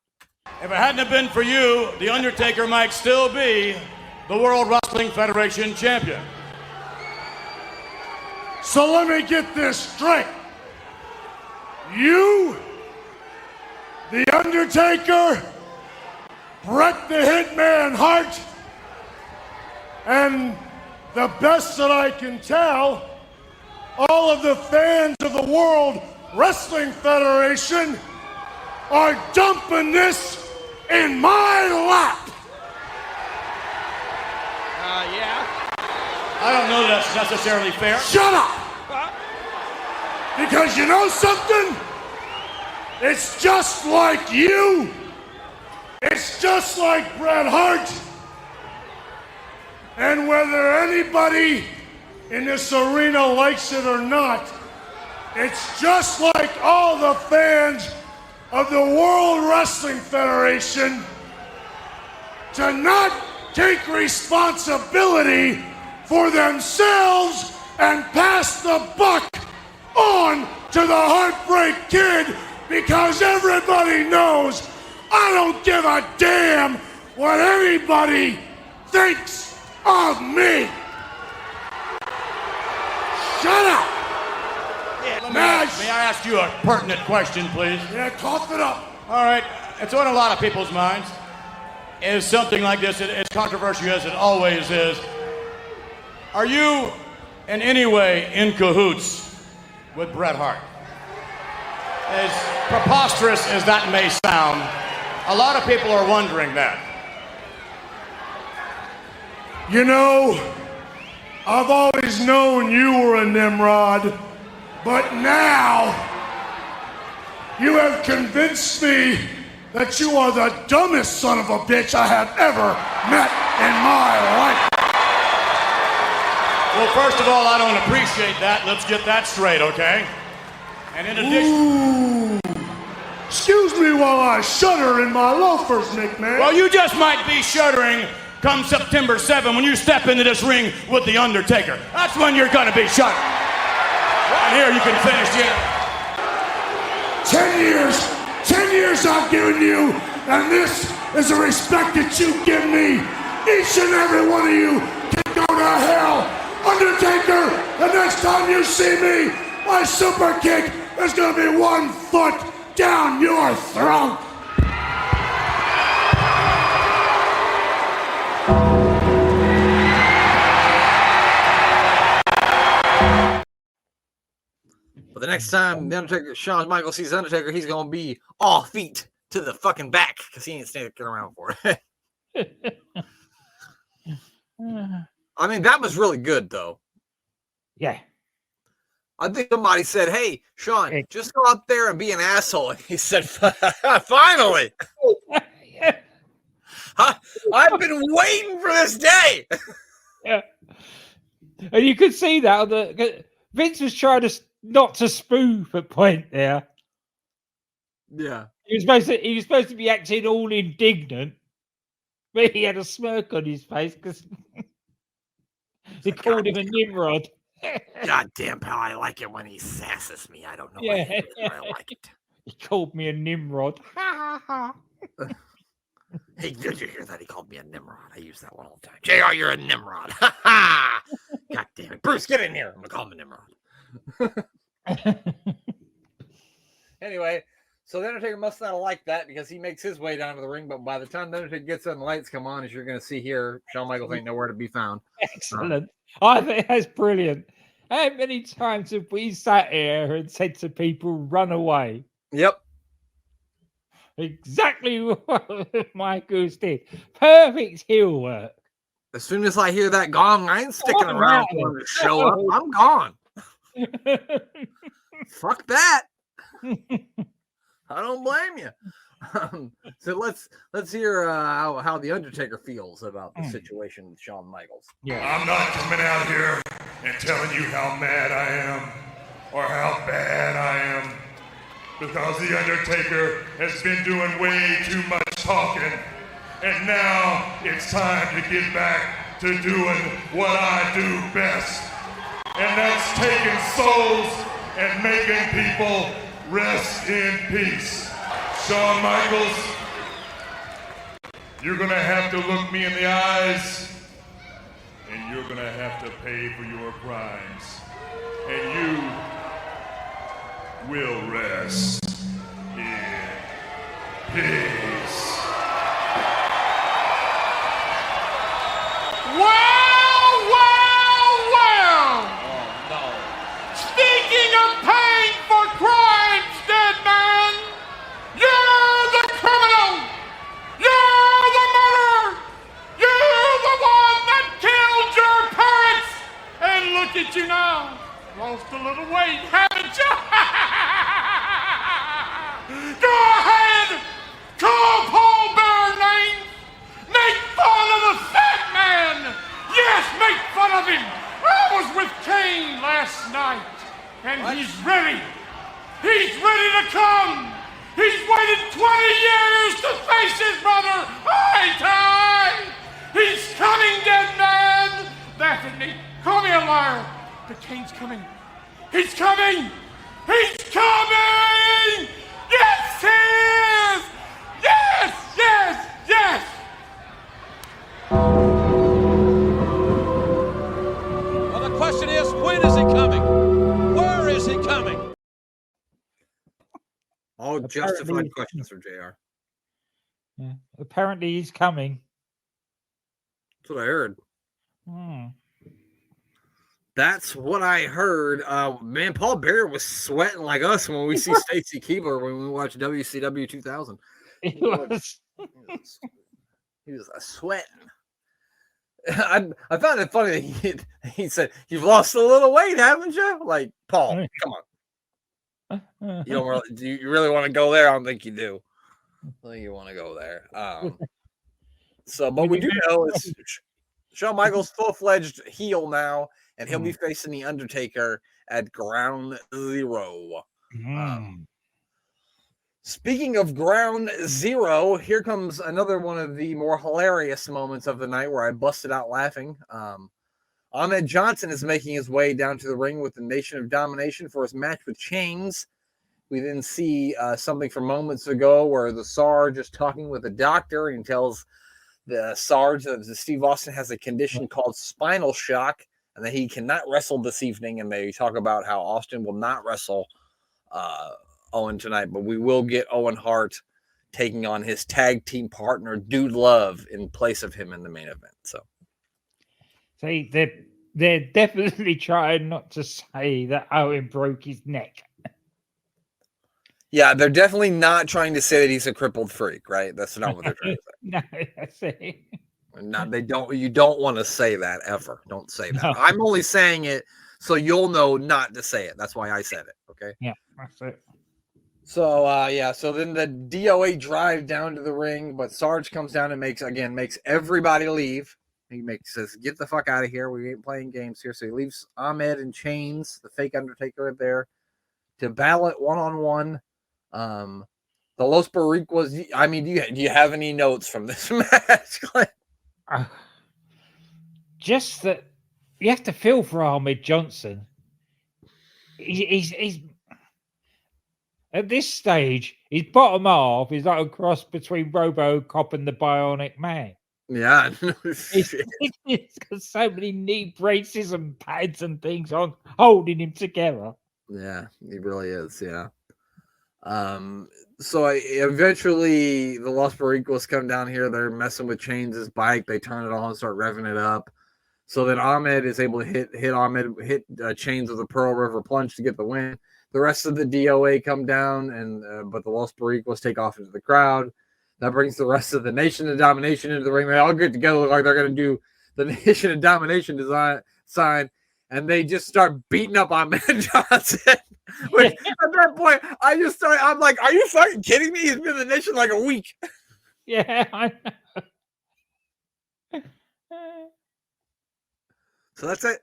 If it hadn't have been for you, The Undertaker might still be the World Wrestling Federation champion. So let me get this straight. You, The Undertaker, Bret the Hitman Hart, and the best that I can tell, all of the fans of the World Wrestling Federation are dumping this in my lap. I don't know that's necessarily fair. Shut up! Because you know something? It's just like you. It's just like Bret Hart. And whether anybody in this arena likes it or not, it's just like all the fans of the World Wrestling Federation to not take responsibility for themselves and pass the buck on to the Heartbreak Kid, because everybody knows I don't give a damn what anybody thinks of me. Shut up! May I ask you a pertinent question, please? Yeah, cough it up. All right, it's on a lot of people's minds. Is something like this, as controversial as it always is, are you in any way in cahoots with Bret Hart? As preposterous as that may sound, a lot of people are wondering that. You know, I've always known you were a Nimrod, but now you have convinced me that you are the dumbest son of a bitch I have ever met in my life. Well, first of all, I don't appreciate that. Let's get that straight, okay? And in addition... Ooh. Excuse me while I shudder in my loafers, McMahon. Well, you just might be shuddering come September 7 when you step into this ring with The Undertaker. That's when you're gonna be shuddering. And here you can finish it. 10 years I've given you, and this is the respect that you give me. Each and every one of you can go to hell. Undertaker, the next time you see me, my super kick is gonna be 1 foot down your throat. But the next time the Undertaker, Shawn Michaels sees the Undertaker, he's gonna be all feet to the fucking back because he ain't sticking around for it. I mean, that was really good though. Yeah. I think somebody said, "Hey, Shawn, just go out there and be an asshole." And he said, "Finally, I've been waiting for this day." Yeah. And you could see that Vince was trying to not to spoof at point there. Yeah, he was supposed to be acting all indignant, but he had a smirk on his face because he called him a Nimrod. God damn, pal, I like it when he sasses me. I don't know Yeah. why, but I like it. He called me a Nimrod. Hey, did you hear that? He called me a Nimrod. I use that one all the time. JR, you're a Nimrod. Ha ha! God damn it. Bruce, get in here. I'm going to call him a Nimrod. Anyway, so the Undertaker must not have liked that because he makes his way down to the ring, but by the time the Undertaker gets on, the lights come on, as you're going to see here, Shawn Michaels ain't nowhere to be found. Excellent. I think that's brilliant. How many times have we sat here and said to people, run away? Yep. Exactly what Michaels did. Perfect heel work. As soon as I hear that gong, I ain't sticking around for him to show up. I'm gone. Fuck that. I don't blame you. So let's hear how the Undertaker feels about the situation with Shawn Michaels. Yeah. I'm not coming out here and telling you how mad I am or how bad I am, because the Undertaker has been doing way too much talking, and now it's time to get back to doing what I do best, and that's taking souls and making people rest in peace. Shawn Michaels, you're gonna have to look me in the eyes, and you're gonna have to pay for your crimes, and you will rest in peace. Well, well, well! Oh, no. Speaking of paying for crimes, dead man, you're the criminal! You're the murderer! You're the one that killed your parents! And look at you now. Lost a little weight, haven't you? Go ahead! Call Paul Bear names! Make fun of the fat man! Yes, make fun of him! I was with Kane last night, and he's ready. He's ready to come. He's waited 20 years to face his brother eye to eye. He's coming, dead man. That isn't me. Call me a liar. But Kane's coming. He's coming. He's coming. Yes, he is. Yes, yes, yes. Well, the question is, when is he coming? Where is he coming? All justified questions from JR. Yeah. Apparently he's coming. That's what I heard. Hmm. That's what I heard. Man, Paul Bearer was sweating like us when we see Stacy Keibler when we watch WCW 2000. He was. He was sweating. I found it funny that he said, "You've lost a little weight, haven't you?" Like, Paul, come on. You don't really, do you really want to go there? I don't think you do. I don't think you want to go there. But we do know is Shawn Michaels full-fledged heel now, and he'll be facing the Undertaker at Ground Zero. Speaking of Ground Zero, here comes another one of the more hilarious moments of the night where I busted out laughing. Ahmed Johnson is making his way down to the ring with the Nation of Domination for his match with Chains. We then see something from moments ago where the Sarge is talking with a doctor and tells the Sarge that Steve Austin has a condition called spinal shock and that he cannot wrestle this evening. And they talk about how Austin will not wrestle Owen tonight, but we will get Owen Hart taking on his tag team partner, Dude Love, in place of him in the main event. So. See, they're definitely trying not to say that Owen broke his neck. Yeah, they're definitely not trying to say that he's a crippled freak, right? That's not what they're trying to say. No, that's it. They don't. You don't want to say that ever. Don't say that. No. I'm only saying it so you'll know not to say it. That's why I said it. Okay. Yeah, that's it. So So then the DOA drive down to the ring, but Sarge comes down and makes everybody leave. He says, "Get the fuck out of here. We ain't playing games here." So he leaves Ahmed in chains, the fake Undertaker, there to battle it one-on-one. The Los Boricuas. I mean, do you have any notes from this match? Just that you have to feel for Ahmed Johnson. He's at this stage, his bottom half is like a cross between RoboCop and the Bionic Man. Yeah, he's got so many knee braces and pads and things on holding him together. Yeah, he really is. Yeah. So eventually the Los Boricuas come down here. They're messing with Chains' bike. They turn it on and start revving it up. So then Ahmed is able to hit Chains with a Pearl River plunge to get the win. The rest of the DOA come down, but the Los Boricuas take off into the crowd. That brings the rest of the Nation of Domination into the ring. They all get together, look like they're going to do the Nation of Domination sign, and they just start beating up on Ahmed Johnson. Which, at that point, I'm like, are you fucking kidding me? He's been in the Nation like a week. Yeah, I know. So that's it.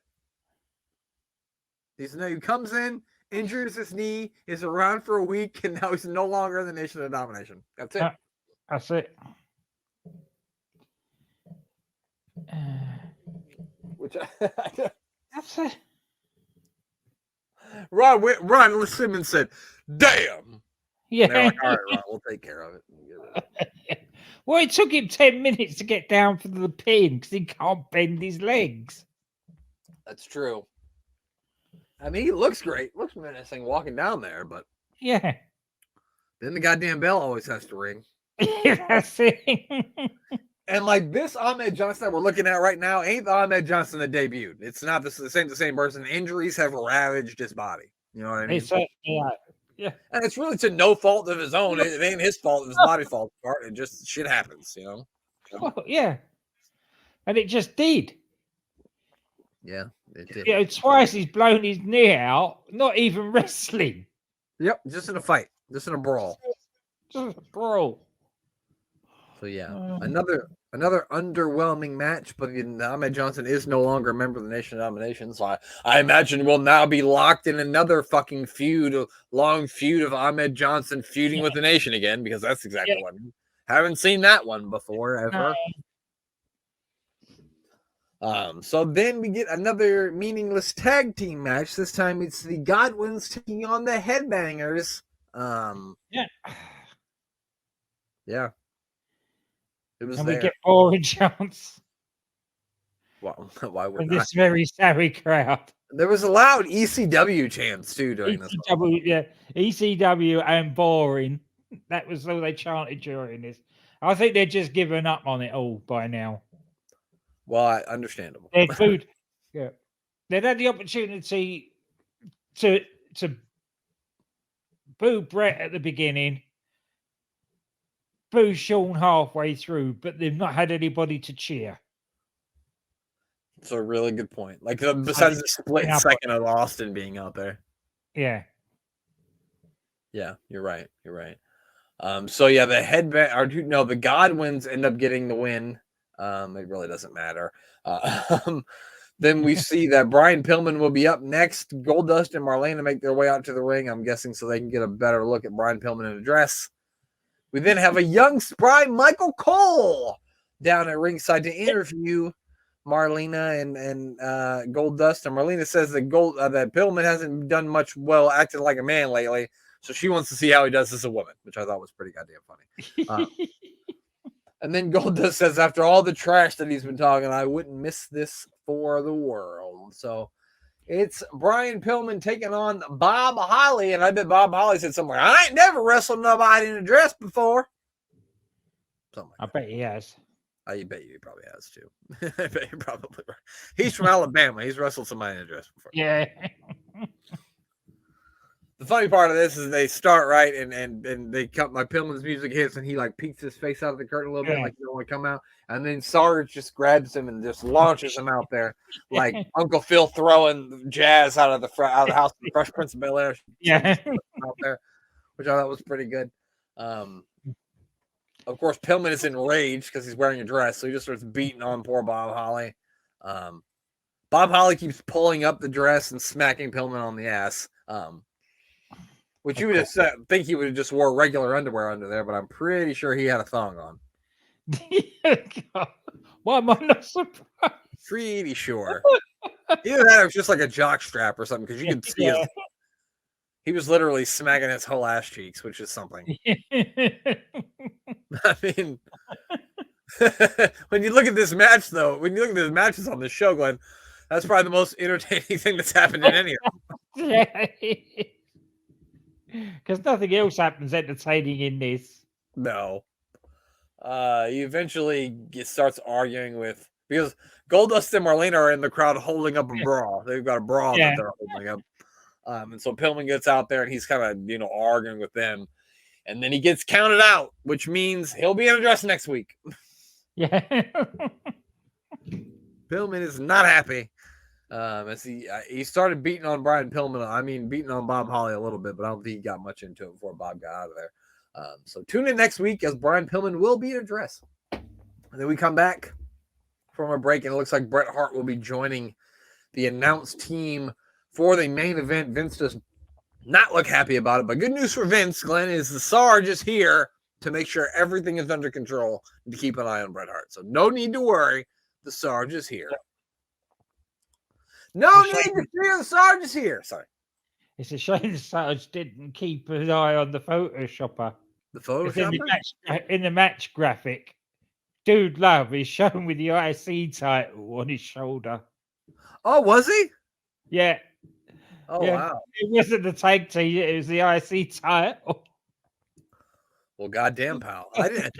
He comes in, injures his knee, is around for a week, and now he's no longer in the Nation of Domination. That's it. That's it. That's it. Ron Simmons said, "Damn." Yeah. They're like, all right, Ron, we'll take care of it. Well, it took him 10 minutes to get down for the pin because he can't bend his legs. That's true. I mean, he looks great. Looks menacing walking down there, but yeah. Then the goddamn bell always has to ring. That's it. And like this Ahmed Johnson that we're looking at right now ain't the Ahmed Johnson that debuted. It's not the same person. Injuries have ravaged his body. You know what I mean? Yeah. And it's really to no fault of his own. It ain't his fault if his body falls apart. It just shit happens, you know? Oh, yeah. And it just did. Yeah, it did. You know, twice he's blown his knee out, not even wrestling. Yep, just in a fight. Just in a brawl. Just a brawl. So yeah, another underwhelming match, but Ahmed Johnson is no longer a member of the Nation of Domination, so I imagine we'll now be locked in another fucking long feud of Ahmed Johnson feuding with the Nation again, because that's exactly what haven't seen that one before ever. So then we get another meaningless tag team match. This time it's the Godwins taking on the Headbangers. Yeah. It was and there. we get boring chants Well, why would from not? this very sorry crowd. There was a loud ECW chants too during this one. ECW and boring. That was all they chanted during this. I think they're just giving up on it all by now. Well, understandable. They'd booed, yeah. They'd had the opportunity to boo Brett at the beginning, boo Shawn halfway through, but they've not had anybody to cheer. It's a really good point. Like besides the split second of Austin being out there. Yeah. Yeah, you're right. You're right. So yeah, the Godwins end up getting the win. It really doesn't matter. Then we see that Brian Pillman will be up next. Goldust and Marlena make their way out to the ring, I'm guessing, so they can get a better look at Brian Pillman in a dress. We then have a young, spry Michael Cole down at ringside to interview Marlena and Goldust. And Marlena says that that Pillman hasn't done much well acting like a man lately, so she wants to see how he does as a woman, which I thought was pretty goddamn funny. And then Goldust says, after all the trash that he's been talking, I wouldn't miss this for the world. So it's Brian Pillman taking on Bob Holly. And I bet Bob Holly said somewhere, I ain't never wrestled nobody in a dress before. I bet he has. I bet you he probably has too. I bet you're probably right. He's from Alabama. He's wrestled somebody in a dress before. Yeah. The funny part of this is they start right and they cut my Pillman's music hits and he like peeks his face out of the curtain a little bit like he don't want to come out, and then Sarge just grabs him and just launches him out there like Uncle Phil throwing Jazz out of the house of the Fresh Prince of Bel-Air. Yeah, out there, which I thought was pretty good. Of course, Pillman is enraged because he's wearing a dress, so he just starts beating on poor Bob Holly. Bob Holly keeps pulling up the dress and smacking Pillman on the ass. Which you would just think he would have just wore regular underwear under there, but I'm pretty sure he had a thong on. Why am I not surprised? Pretty sure. Either that or it was just like a jock strap or something, because you could see he was literally smacking his whole ass cheeks, which is something. I mean, when you look at this match, though, when you look at the matches on this show, Glenn, that's probably the most entertaining thing that's happened in any of them. Yeah. Because nothing else happens entertaining in this. No. He eventually starts arguing because Goldust and Marlena are in the crowd holding up a bra. They've got a bra that they're holding up. And so Pillman gets out there and he's kind of, arguing with them. And then he gets counted out, which means he'll be in a dress next week. Yeah. Pillman is not happy. As he started beating on Brian Pillman. Beating on Bob Holly a little bit, but I don't think he got much into it before Bob got out of there. So tune in next week as Brian Pillman will be in a dress. And then we come back from a break, and it looks like Bret Hart will be joining the announced team for the main event. Vince does not look happy about it, but good news for Vince, Glenn, is the Sarge is here to make sure everything is under control and to keep an eye on Bret Hart. So no need to worry. The Sarge is here. No need to fear, the Sarge is here. Sorry. It's a shame the Sarge didn't keep an eye on the Photoshopper. The Photoshopper? In the match graphic, Dude Love is shown with the IC title on his shoulder. Oh, was he? Yeah. Oh, yeah. Wow. It wasn't the tag team, it was the IC title. Well, goddamn, pal. I didn't.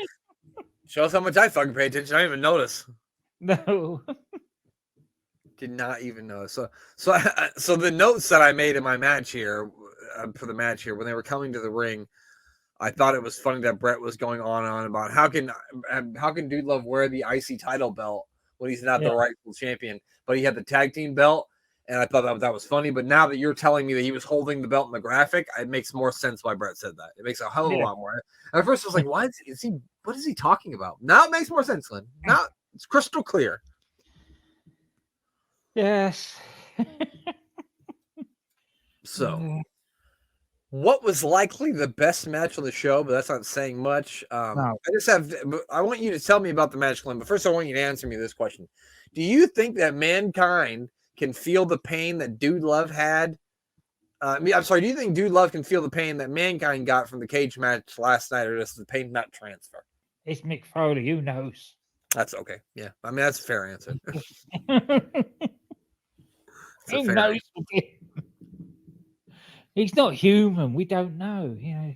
Show us how much I fucking pay attention. I didn't even notice. No. Did not even know. So the notes that I made in my match here, for the match here, when they were coming to the ring, I thought it was funny that Brett was going on and on about how can Dude Love wear the IC title belt when he's not the rightful champion, but he had the tag team belt, and I thought that was funny. But now that you're telling me that he was holding the belt in the graphic, it makes more sense why Brett said that. It makes a hell of a lot more. At first, I was like, "Why is he? What is he talking about?" Now it makes more sense, Lynn. Now it's crystal clear. Yes. So, what was likely the best match on the show? But that's not saying much. I want you to tell me about the match, Glenn. But first, I want you to answer me this question: do you think that Mankind can feel the pain that Dude Love had? I'm sorry. Do you think Dude Love can feel the pain that Mankind got from the cage match last night, or does the pain not transfer? It's Mick Foley. Who knows? That's okay. Yeah, I mean that's a fair answer. Who knows? He's not human. We don't know. You know,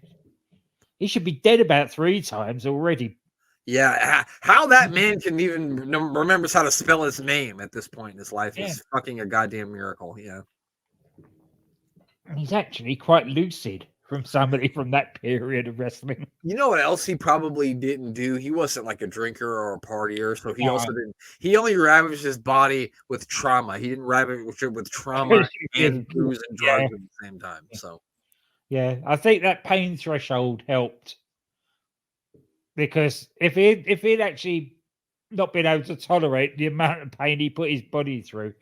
he should be dead about 3 times already. Yeah, how that man can even remembers how to spell his name at this point in his life is fucking a goddamn miracle. Yeah, he's actually quite lucid from somebody from that period of wrestling. You know what else he probably didn't do? He wasn't like a drinker or a partier, so he also didn't. He only ravaged his body with trauma. He didn't ravage it with trauma and booze and drugs at the same time. So, yeah, I think that pain threshold helped because if he'd actually not been able to tolerate the amount of pain he put his body through,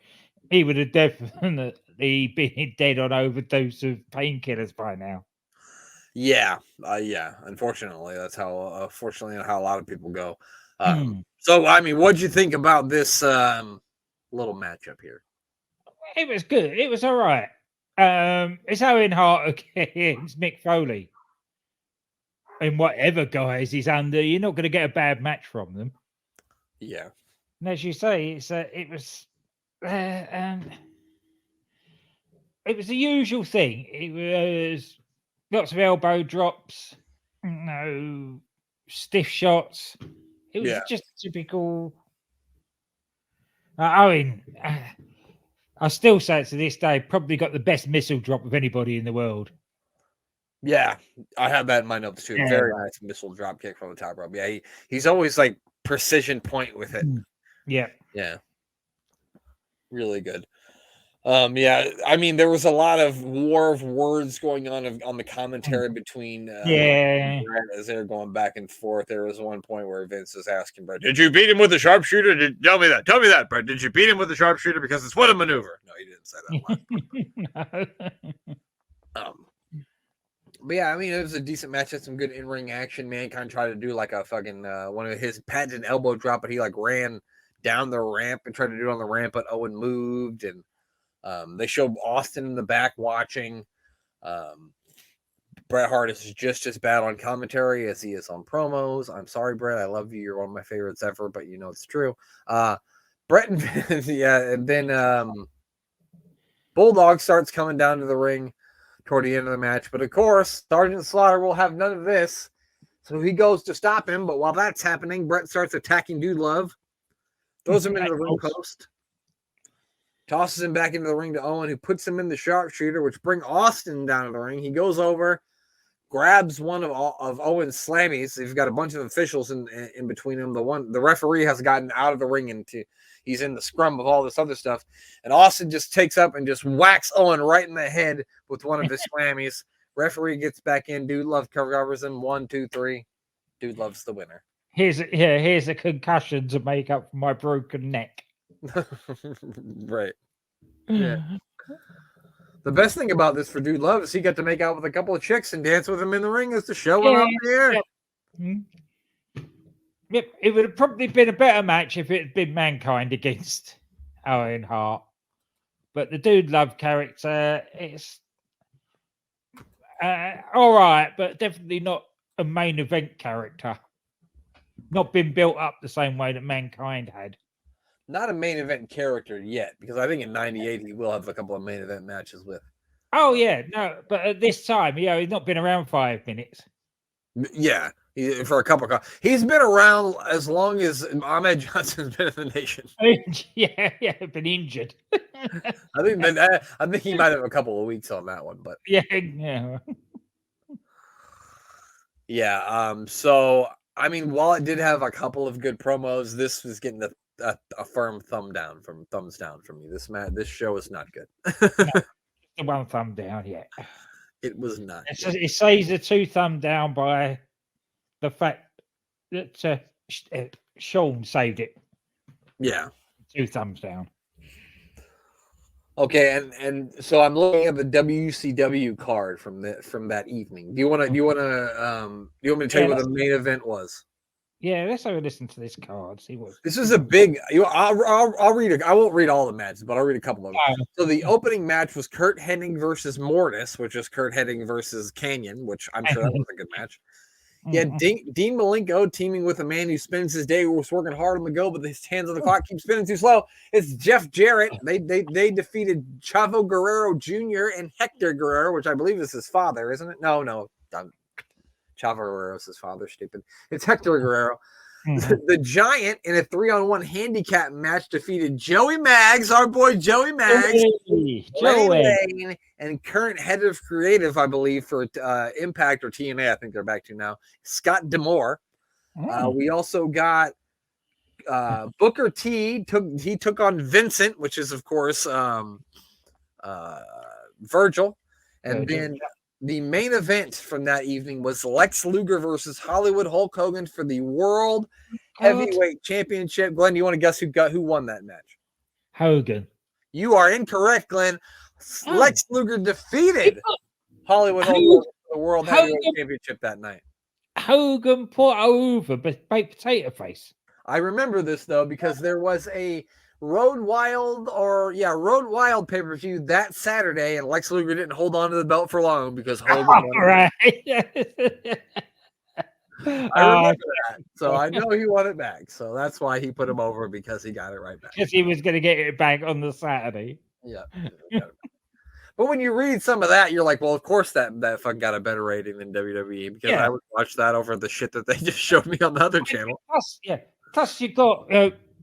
he would have definitely been dead on overdose of painkillers by now. Yeah. Unfortunately, that's how. Fortunately, how a lot of people go. So, I mean, what'd you think about this little matchup here? It was good. It was all right. It's Owen Hart against Mick Foley. And whatever guys he's under, you're not going to get a bad match from them. Yeah. And as you say, it was the usual thing. It was lots of elbow drops, stiff shots. It was just typical. Owen, I still say it to this day, probably got the best missile drop of anybody in the world. Yeah, I have that in my notes too. Yeah. Very nice missile drop kick from the top rope. Yeah, he's always like precision point with it. Yeah. Really good. Yeah, I mean there was a lot of war of words going on the commentary between as they're going back and forth. There was one point where Vince was asking Brett, "Did you beat him with a sharpshooter? Tell me that, Brett. Did you beat him with a sharpshooter? Because it's what a maneuver." No, he didn't say that. But yeah, I mean, it was a decent match. Had some good in-ring action. Mankind tried to do like a fucking one of his patented elbow drop, but he like ran down the ramp and tried to do it on the ramp, but Owen moved, and they showed Austin in the back watching. Bret Hart is just as bad on commentary as he is on promos. I'm sorry, Bret. I love you. You're one of my favorites ever, but you know it's true. Bret and and then Bulldog starts coming down to the ring toward the end of the match, but of course, Sergeant Slaughter will have none of this. So he goes to stop him, but while that's happening, Bret starts attacking Dude Love, throws him into the ring post, tosses him back into the ring to Owen, who puts him in the sharpshooter, which brings Austin down to the ring. He goes over, grabs one of Owen's slammies. He's got a bunch of officials in between them. The referee has gotten out of the ring into. He's in the scrum of all this other stuff. And Austin just takes up and just whacks Owen right in the head with one of his slammies. Referee gets back in. Dude Love covers him. 1, 2, 3. Dude Love's the winner. Here's a concussion to make up for my broken neck. Right. Yeah. The best thing about this for Dude Love is he got to make out with a couple of chicks and dance with him in the ring as the show went off the air. Yep, it would have probably been a better match if it had been Mankind against Owen Hart. But the Dude Love character, it's all right, but definitely not a main event character. Not been built up the same way that Mankind had. Not a main event character yet, because I think in '98 he will have a couple of main event matches with. Oh, yeah, no, but at this time, he's not been around 5 minutes. Yeah. For a couple of he's been around as long as Ahmed Johnson's been in the nation. Yeah, been injured. I think he might have a couple of weeks on that one, but yeah. So I mean, while it did have a couple of good promos, this was getting the a firm thumbs down from me. This show is not good. The one thumb down, yeah. It was not. It says a 2 thumb down by the fact that Shawn saved it. Yeah. 2 thumbs down. Okay, and so I'm looking at the WCW card from that evening. Do you want me to tell you what the main event was? Yeah, let's have a listen to this card. See what this is a big. I'll read it. I won't read all the matches, but I'll read a couple of them. So the opening match was Kurt Hennig versus Mortis, which is Kurt Hennig versus Canyon, which I'm sure that was a good match. Yeah, Dean Malenko teaming with a man who spends his day working hard on the go, but his hands on the clock keep spinning too slow. It's Jeff Jarrett. They defeated Chavo Guerrero Jr. and Hector Guerrero, which I believe is his father, isn't it? No. Chavo Guerrero's his father. Stupid. It's Hector Guerrero. The Giant in a 3-on-1 handicap match defeated Joey Maggs, our boy Joey Maggs, Lane, and current head of creative, I believe, for Impact or TNA. I think they're back to now. Scott D'Amore. We also got Booker T. took on Vincent, which is of course Virgil, and then. The main event from that evening was Lex Luger versus Hollywood Hulk Hogan for the World Heavyweight Championship. Glenn, do you want to guess who won that match? Hogan. You are incorrect, Glenn. Lex Luger defeated Hollywood Hulk Hogan for the World Heavyweight Championship that night. Hogan put over baked potato face. I remember this though because there was a Road Wild pay-per-view that Saturday, and Lex Luger didn't hold on to the belt for long because Hogan won. Right. I remember that. So I know he won it back. So that's why he put him over, because he got it right back. Because he was going to get it back on the Saturday. Yeah. But when you read some of that, you're like, well, of course that fucking got a better rating than WWE, because I would watch that over the shit that they just showed me on the other channel. Plus you got...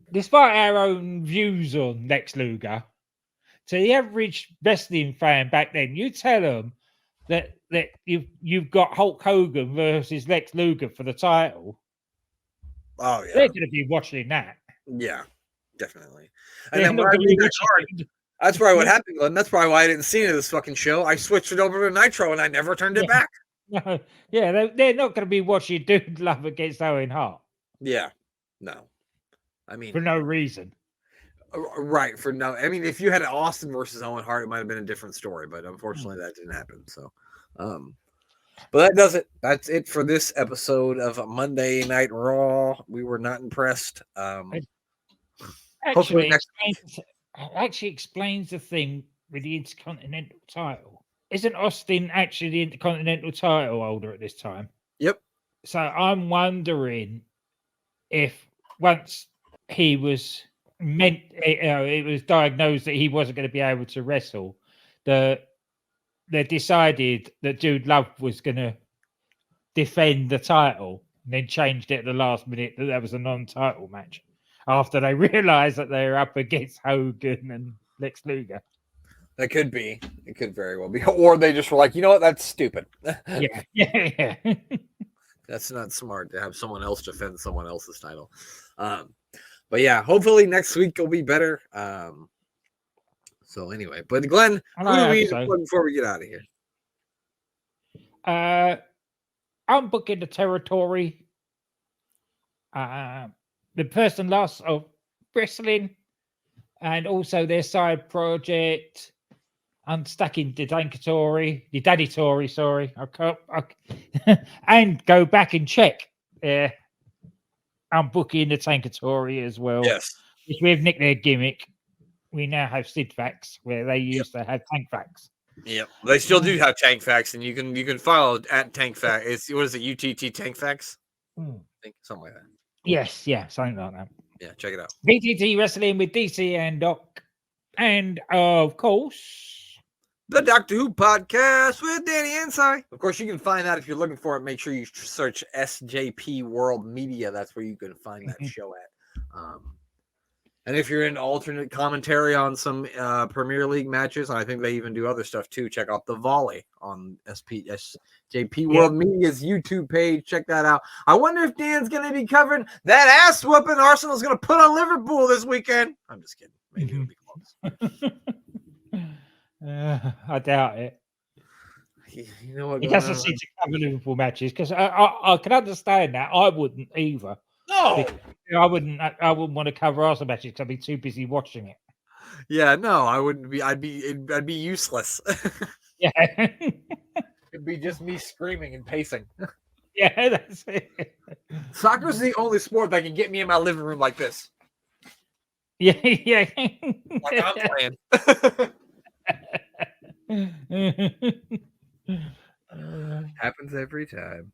despite our own views on Lex Luger, to the average wrestling fan back then, you tell them that you've got Hulk Hogan versus Lex Luger for the title. Oh yeah, they're going to be watching that. Yeah, definitely. And then when I read that card, that's probably what happened, Glenn. That's probably why I didn't see any of this fucking show. I switched it over to Nitro and I never turned it back. No, they're not going to be watching Dude Love against Owen Hart. Yeah, no. I mean, for no reason. Right. I mean, if you had Austin versus Owen Hart, it might have been a different story, but unfortunately that didn't happen. So, but that does it. That's it for this episode of Monday Night Raw. We were not impressed. Actually explains the thing with the Intercontinental title. Isn't Austin actually the Intercontinental title holder at this time? Yep. So I'm wondering if once he was it was diagnosed that he wasn't going to be able to wrestle, they decided that Dude Love was going to defend the title, and then changed it at the last minute that was a non-title match after they realized that they were up against Hogan and Lex Luger. That could be. It could very well be. Or they just were like, you know what? That's stupid. Yeah. That's not smart to have someone else defend someone else's title. But yeah, hopefully next week will be better. So anyway, but Glenn, who do we need to plug before we get out of here? I'm booking the territory. The person lost of wrestling, and also their side project. Unstacking the Daddy Tory, sorry. And go back and check. I'm booking the Tankatory as well. Yes. Which we've nicked their gimmick. We now have Sid Facts, where they used to have Tank Facts. Yep. They still do have Tank Facts, and you can follow at Tank Facts. What is it, UTT Tank Facts? I think something like that. Yes, something like that. Yeah, check it out. BTT Wrestling with DC and Doc. And of course, the Doctor Who podcast with Danny and Cy. Of course, you can find that if you're looking for it. Make sure you search SJP World Media. That's where you can find that show at. And if you're in alternate commentary on some Premier League matches, I think they even do other stuff too. Check out The Volley on SJP World Media's YouTube page. Check that out. I wonder if Dan's going to be covering that ass whooping Arsenal's going to put on Liverpool this weekend. I'm just kidding. Maybe it'll be close. I doubt it. You know what? He doesn't seem to cover Liverpool matches because I can understand that. I wouldn't either. No, I wouldn't want to cover Arsenal matches because I'd be too busy watching it. Yeah, no, I wouldn't be. I'd be useless. Yeah, it'd be just me screaming and pacing. Yeah, that's it. Soccer's the only sport that can get me in my living room like this. Yeah, yeah. Like I'm playing. Happens every time.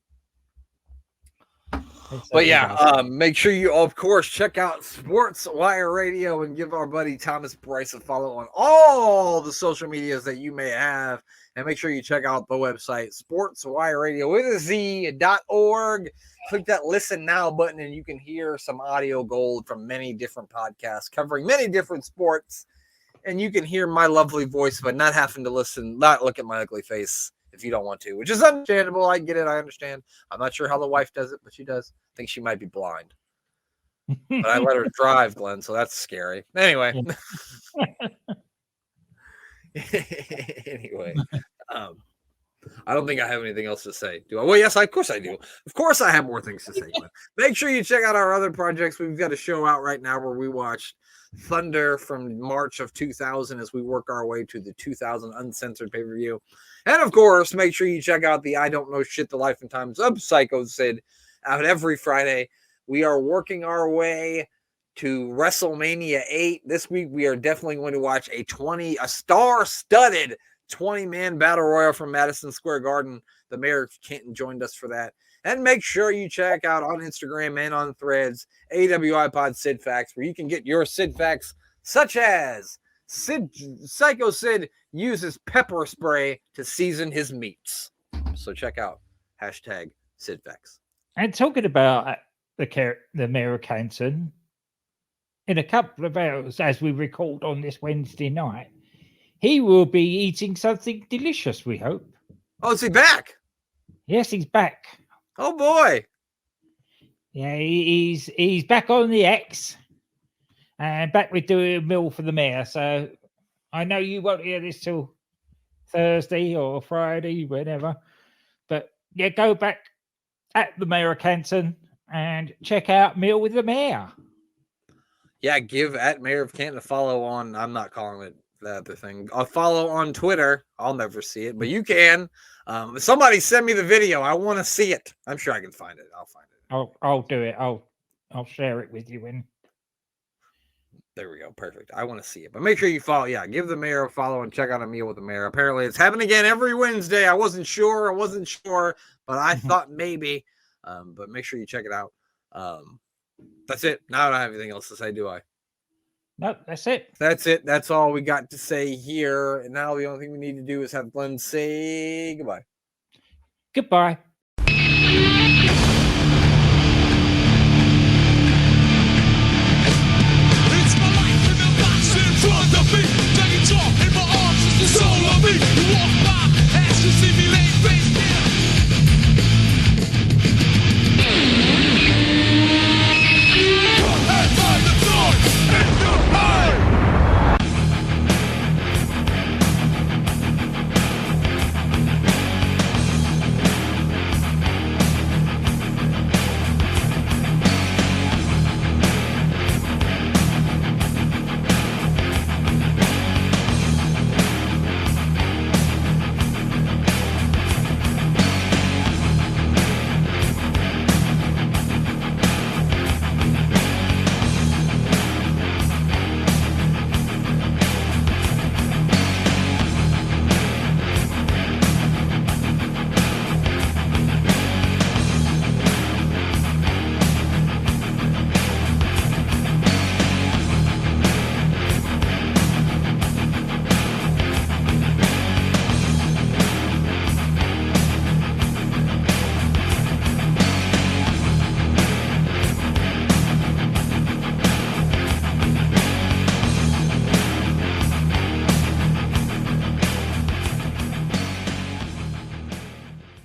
But yeah, make sure you, of course, check out Sports Wire Radio and give our buddy Thomas Bryce a follow on all the social medias that you may have. And make sure you check out the website, sportswireradio.org. Click that listen now button and you can hear some audio gold from many different podcasts covering many different sports. And you can hear my lovely voice, but not having to listen, not look at my ugly face if you don't want to, which is understandable. I get it. I understand. I'm not sure how the wife does it, but she does. I think she might be blind. But I let her drive, Glenn, so that's scary. Anyway. Anyway. I don't think I have anything else to say. Do I? Well, yes, of course I do. Of course I have more things to say. Glenn. Make sure you check out our other projects. We've got a show out right now where we watched Thunder from March of 2000 as we work our way to the 2000 uncensored pay-per-view. And of course, make sure you check out the I Don't Know Shit, the Life and Times of Psycho Sid out every Friday. We are working our way to WrestleMania 8. This week, we are definitely going to watch a star-studded 20-man battle royal from Madison Square Garden. The mayor of Canton joined us for that. And make sure you check out on Instagram and on Threads, AWI Pod Sid Facts, where you can get your Sid Facts, such as Psycho Sid uses pepper spray to season his meats. So check out hashtag Sid Facts. And talking about the mayor of Canton, in a couple of hours, as we record on this Wednesday night, he will be eating something delicious, we hope. Oh, is he back? Yes, he's back. Oh, boy. Yeah, he's back on the X and back with doing a meal for the mayor. So I know you won't hear this till Thursday or Friday, whenever. But yeah, go back at the mayor of Canton and check out Meal with the Mayor. Yeah, give at Mayor of Canton a follow on. I'm not calling it the other thing. I'll follow on Twitter. I'll never see it, but you can. Somebody send me the video. I want to see it. I'm sure I can find it. I'll find it. I'll do it. I'll share it with you when. There we go. Perfect. I want to see it. But make sure you follow. Yeah, give the mayor a follow and check out A Meal with the Mayor. Apparently, it's happening again every Wednesday. I wasn't sure, but I thought maybe. But make sure you check it out. That's it. Now I don't have anything else to say, do I? No, that's it. That's it. That's all we got to say here. And now the only thing we need to do is have Glenn say goodbye. Goodbye. It's my life in the box in front of me.